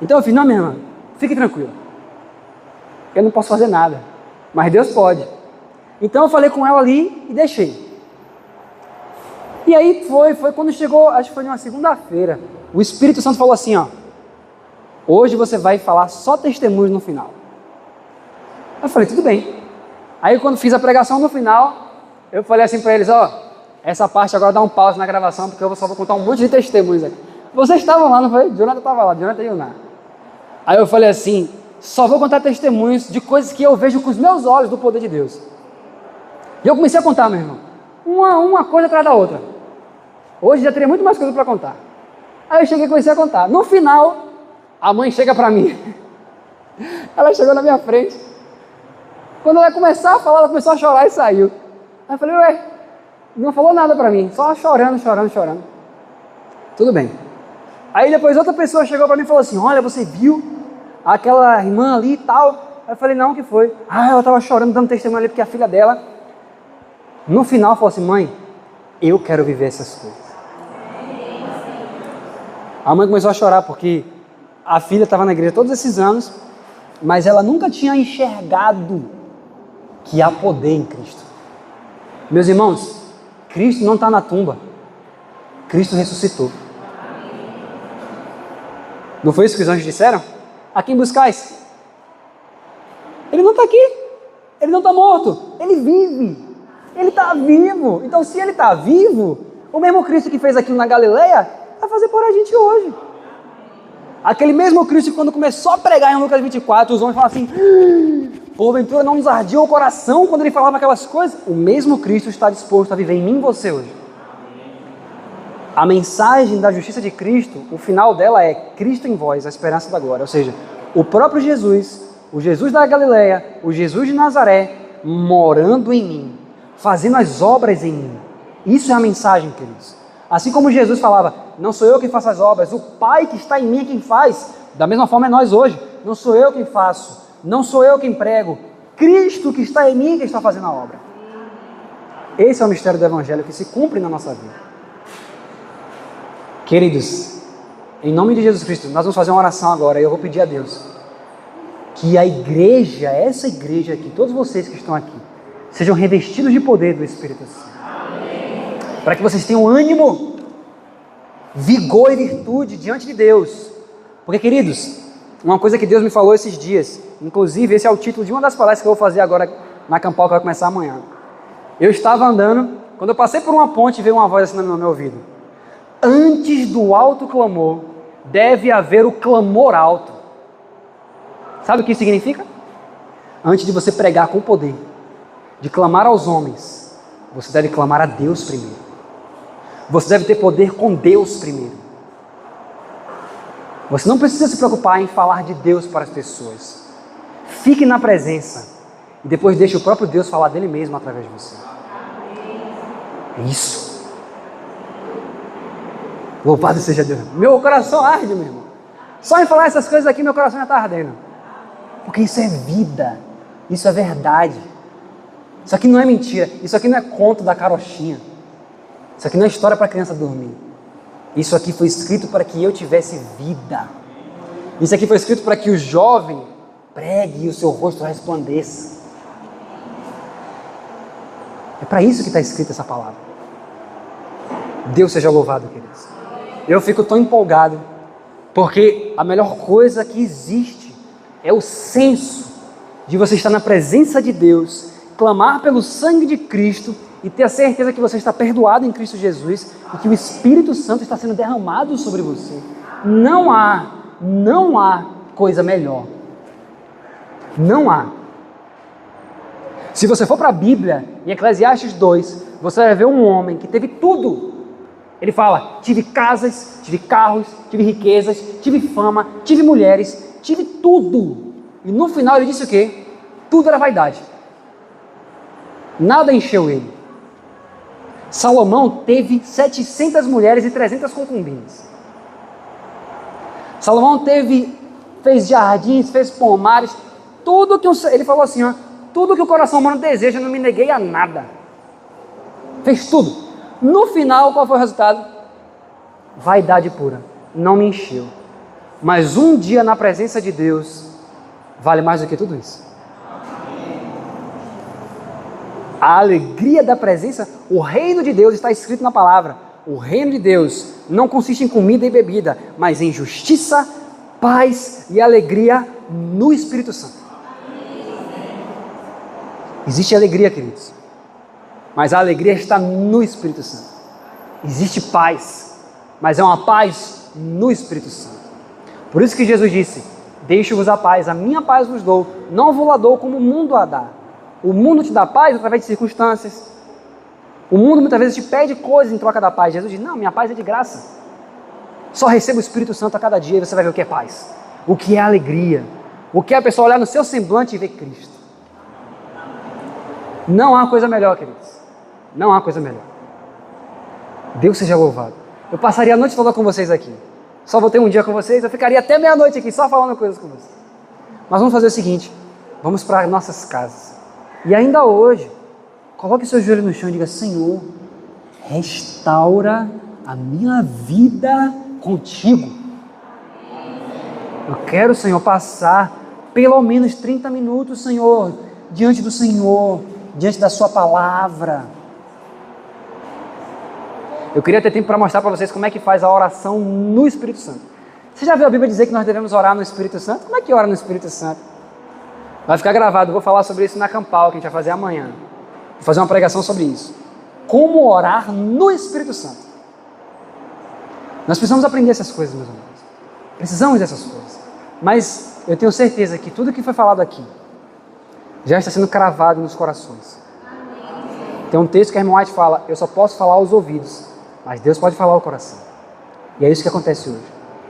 Então eu falei, não, minha irmã, fique tranquila. Eu não posso fazer nada, mas Deus pode. Então eu falei com ela ali e deixei. E aí foi quando chegou, acho que foi numa segunda-feira, o Espírito Santo falou assim, hoje você vai falar só testemunhos no final. Eu falei, tudo bem. Aí quando fiz a pregação no final, eu falei assim para eles, essa parte agora dá um pause na gravação, porque eu só vou contar um monte de testemunhos aqui. Vocês estavam lá, não foi? Jonathan estava lá, Jonathan e Yuná. Aí eu falei assim, só vou contar testemunhos de coisas que eu vejo com os meus olhos do poder de Deus. E eu comecei a contar, meu irmão, uma coisa atrás da outra. Hoje já teria muito mais coisa para contar. Aí eu cheguei e comecei a contar. No final, a mãe chega para mim. Ela chegou na minha frente. Quando ela começar a falar, ela começou a chorar e saiu. Aí eu falei, não falou nada para mim, só chorando. Tudo bem. Aí depois outra pessoa chegou para mim e falou assim, olha, você viu aquela irmã ali e tal? Aí eu falei, não, o que foi? Ela estava chorando, dando testemunho ali, porque a filha dela, no final, falou assim, mãe, eu quero viver essas coisas. A mãe começou a chorar, porque a filha estava na igreja todos esses anos, mas ela nunca tinha enxergado que há poder em Cristo. Meus irmãos, Cristo não está na tumba. Cristo ressuscitou. Não foi isso que os anjos disseram? A quem buscais? Ele não está aqui. Ele não está morto. Ele vive. Ele está vivo. Então, se ele está vivo, o mesmo Cristo que fez aquilo na Galileia, vai fazer por a gente hoje. Aquele mesmo Cristo que quando começou a pregar em Lucas 24, os homens falam assim, porventura não nos ardia o coração quando ele falava aquelas coisas? O mesmo Cristo está disposto a viver em mim e você hoje. A mensagem da justiça de Cristo, o final dela é Cristo em vós, a esperança da glória. Ou seja, o próprio Jesus, o Jesus da Galileia, o Jesus de Nazaré, morando em mim, fazendo as obras em mim. Isso é a mensagem, queridos. Assim como Jesus falava, não sou eu quem faço as obras, o Pai que está em mim é quem faz. Da mesma forma é nós hoje, não sou eu quem faço, não sou eu quem prego, Cristo que está em mim é quem está fazendo a obra. Esse é o mistério do Evangelho que se cumpre na nossa vida. Queridos, em nome de Jesus Cristo, nós vamos fazer uma oração agora e eu vou pedir a Deus que a igreja, essa igreja aqui, todos vocês que estão aqui, sejam revestidos de poder do Espírito Santo. Para que vocês tenham ânimo, vigor e virtude diante de Deus. Porque, queridos, uma coisa que Deus me falou esses dias, inclusive esse é o título de uma das palestras que eu vou fazer agora na Campal, que vai começar amanhã. Eu estava andando, quando eu passei por uma ponte, veio uma voz assim no meu ouvido. Antes do alto clamor, deve haver o clamor alto. Sabe o que isso significa? Antes de você pregar com poder, de clamar aos homens, você deve clamar a Deus primeiro. Você deve ter poder com Deus primeiro. Você não precisa se preocupar em falar de Deus para as pessoas. Fique na presença e depois deixe o próprio Deus falar dele mesmo através de você. É isso. Louvado seja Deus. Meu coração arde, meu irmão. Só em falar essas coisas aqui, meu coração já está ardendo. Porque isso é vida. Isso é verdade. Isso aqui não é mentira. Isso aqui não é conto da carochinha. Isso aqui não é história para criança dormir. Isso aqui foi escrito para que eu tivesse vida. Isso aqui foi escrito para que o jovem pregue e o seu rosto resplandeça. É para isso que está escrita essa palavra. Deus seja louvado, queridos. Eu fico tão empolgado, porque a melhor coisa que existe é o senso de você estar na presença de Deus, clamar pelo sangue de Cristo e ter a certeza que você está perdoado em Cristo Jesus e que o Espírito Santo está sendo derramado sobre você. Não há coisa melhor. Não há. Se você for para a Bíblia, em Eclesiastes 2, você vai ver um homem que teve tudo. Ele fala, tive casas, tive carros, tive riquezas, tive fama, tive mulheres, tive tudo. E no final ele disse o quê? Tudo era vaidade. Nada encheu ele. Salomão teve 700 mulheres e 300 concubinas. Salomão fez jardins, fez pomares, tudo que ele falou assim, ó, tudo que o coração humano deseja, eu não me neguei a nada. Fez tudo. No final, qual foi o resultado? Vaidade pura. Não me encheu. Mas um dia na presença de Deus vale mais do que tudo isso. A alegria da presença, o reino de Deus está escrito na palavra. O reino de Deus não consiste em comida e bebida, mas em justiça, paz e alegria no Espírito Santo. Existe alegria, queridos, mas a alegria está no Espírito Santo. Existe paz, mas é uma paz no Espírito Santo. Por isso que Jesus disse, deixo-vos a paz, a minha paz vos dou, não vos a dou como o mundo a dá. O mundo te dá paz através de circunstâncias. O mundo muitas vezes te pede coisas em troca da paz. Jesus diz, não, minha paz é de graça. Só receba o Espírito Santo a cada dia e você vai ver o que é paz. O que é alegria. O que é a pessoa olhar no seu semblante e ver Cristo. Não há coisa melhor, queridos. Não há coisa melhor. Deus seja louvado. Eu passaria a noite toda com vocês aqui. Só vou ter um dia com vocês, eu ficaria até meia-noite aqui só falando coisas com vocês. Mas vamos fazer o seguinte, vamos para nossas casas. E ainda hoje, coloque seu joelho no chão e diga, Senhor, restaura a minha vida contigo. Eu quero, Senhor, passar pelo menos 30 minutos, Senhor, diante do Senhor, diante da sua palavra. Eu queria ter tempo para mostrar para vocês como é que faz a oração no Espírito Santo. Você já viu a Bíblia dizer que nós devemos orar no Espírito Santo? Como é que ora no Espírito Santo? Vai ficar gravado, vou falar sobre isso na Campal, que a gente vai fazer amanhã. Vou fazer uma pregação sobre isso. Como orar no Espírito Santo. Nós precisamos aprender essas coisas, meus amigos. Precisamos dessas coisas. Mas eu tenho certeza que tudo que foi falado aqui já está sendo cravado nos corações. Tem um texto que a irmã White fala, eu só posso falar aos ouvidos, mas Deus pode falar ao coração. E é isso que acontece hoje.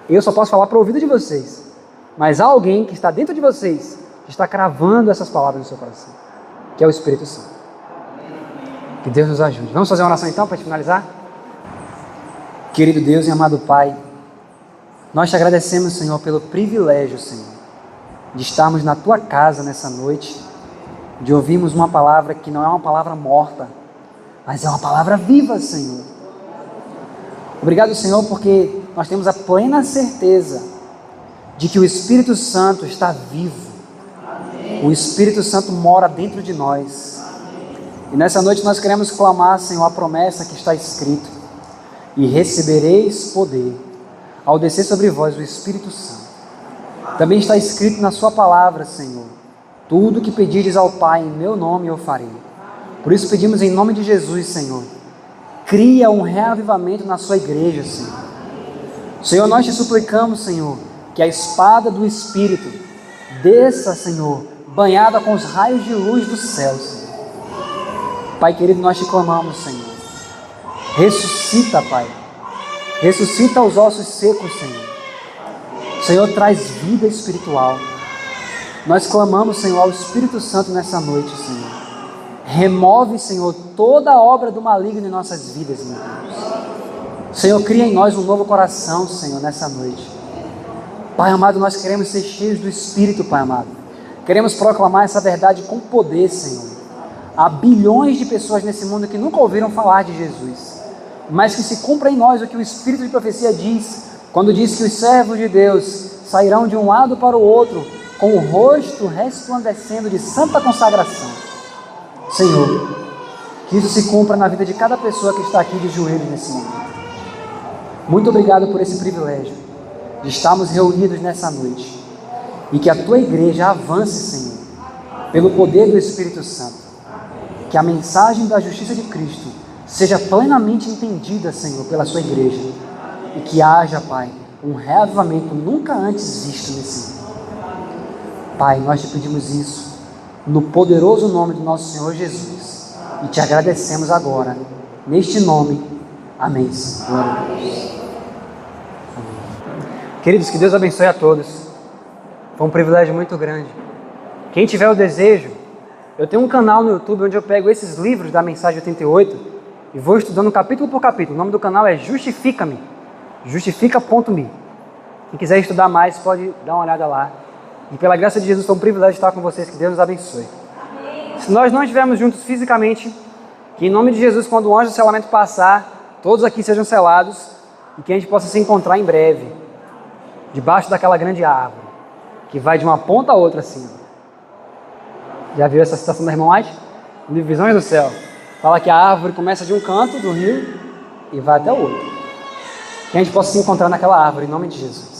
Eu só posso falar para o ouvido de vocês, mas há alguém que está dentro de vocês, que está cravando essas palavras no seu coração, que é o Espírito Santo. Que Deus nos ajude. Vamos fazer uma oração então, para finalizar? Querido Deus e amado Pai, nós te agradecemos, Senhor, pelo privilégio, Senhor, de estarmos na Tua casa nessa noite, de ouvirmos uma palavra que não é uma palavra morta, mas é uma palavra viva, Senhor. Obrigado, Senhor, porque nós temos a plena certeza de que o Espírito Santo está vivo. O Espírito Santo mora dentro de nós. E nessa noite nós queremos clamar, Senhor, a promessa que está escrito: e recebereis poder ao descer sobre vós o Espírito Santo. Também está escrito na sua palavra, Senhor: tudo que pedirdes ao Pai em meu nome eu farei. Por isso pedimos em nome de Jesus, Senhor, cria um reavivamento na sua igreja, Senhor. Senhor, nós te suplicamos, Senhor, que a espada do Espírito desça, Senhor, banhada com os raios de luz do céu, Senhor. Pai querido, nós te clamamos, Senhor. Ressuscita, Pai. Ressuscita os ossos secos, Senhor. Senhor, traz vida espiritual. Nós clamamos, Senhor, ao Espírito Santo nessa noite, Senhor. Remove, Senhor, toda a obra do maligno em nossas vidas, meu Deus. Senhor, cria em nós um novo coração, Senhor, nessa noite. Pai amado, nós queremos ser cheios do Espírito, Pai amado. Queremos proclamar essa verdade com poder, Senhor. Há bilhões de pessoas nesse mundo que nunca ouviram falar de Jesus, mas que se cumpra em nós o que o Espírito de profecia diz, quando diz que os servos de Deus sairão de um lado para o outro, com o rosto resplandecendo de santa consagração. Senhor, que isso se cumpra na vida de cada pessoa que está aqui de joelhos nesse momento. Muito obrigado por esse privilégio de estarmos reunidos nessa noite e que a Tua igreja avance, Senhor, pelo poder do Espírito Santo. Que a mensagem da justiça de Cristo seja plenamente entendida, Senhor, pela Sua igreja e que haja, Pai, um reavivamento nunca antes visto nesse mundo. Pai, nós te pedimos isso no poderoso nome do nosso Senhor Jesus e te agradecemos agora, neste nome. Amém, Senhor. Glória a Deus. Amém. Queridos, que Deus abençoe a todos. Foi um privilégio muito grande. Quem tiver o desejo, eu tenho um canal no YouTube onde eu pego esses livros da Mensagem 88 e vou estudando capítulo por capítulo. O nome do canal é Justifica-me, justifica.me. Quem quiser estudar mais pode dar uma olhada lá. E pela graça de Jesus, foi um privilégio estar com vocês. Que Deus nos abençoe. Se nós não estivermos juntos fisicamente, que em nome de Jesus, quando o anjo do selamento passar, todos aqui sejam selados e que a gente possa se encontrar em breve, debaixo daquela grande árvore, que vai de uma ponta a outra assim. Já viu essa citação da irmã White? No livro Visões do Céu. Fala que a árvore começa de um canto do rio e vai até o outro. Que a gente possa se encontrar naquela árvore, em nome de Jesus.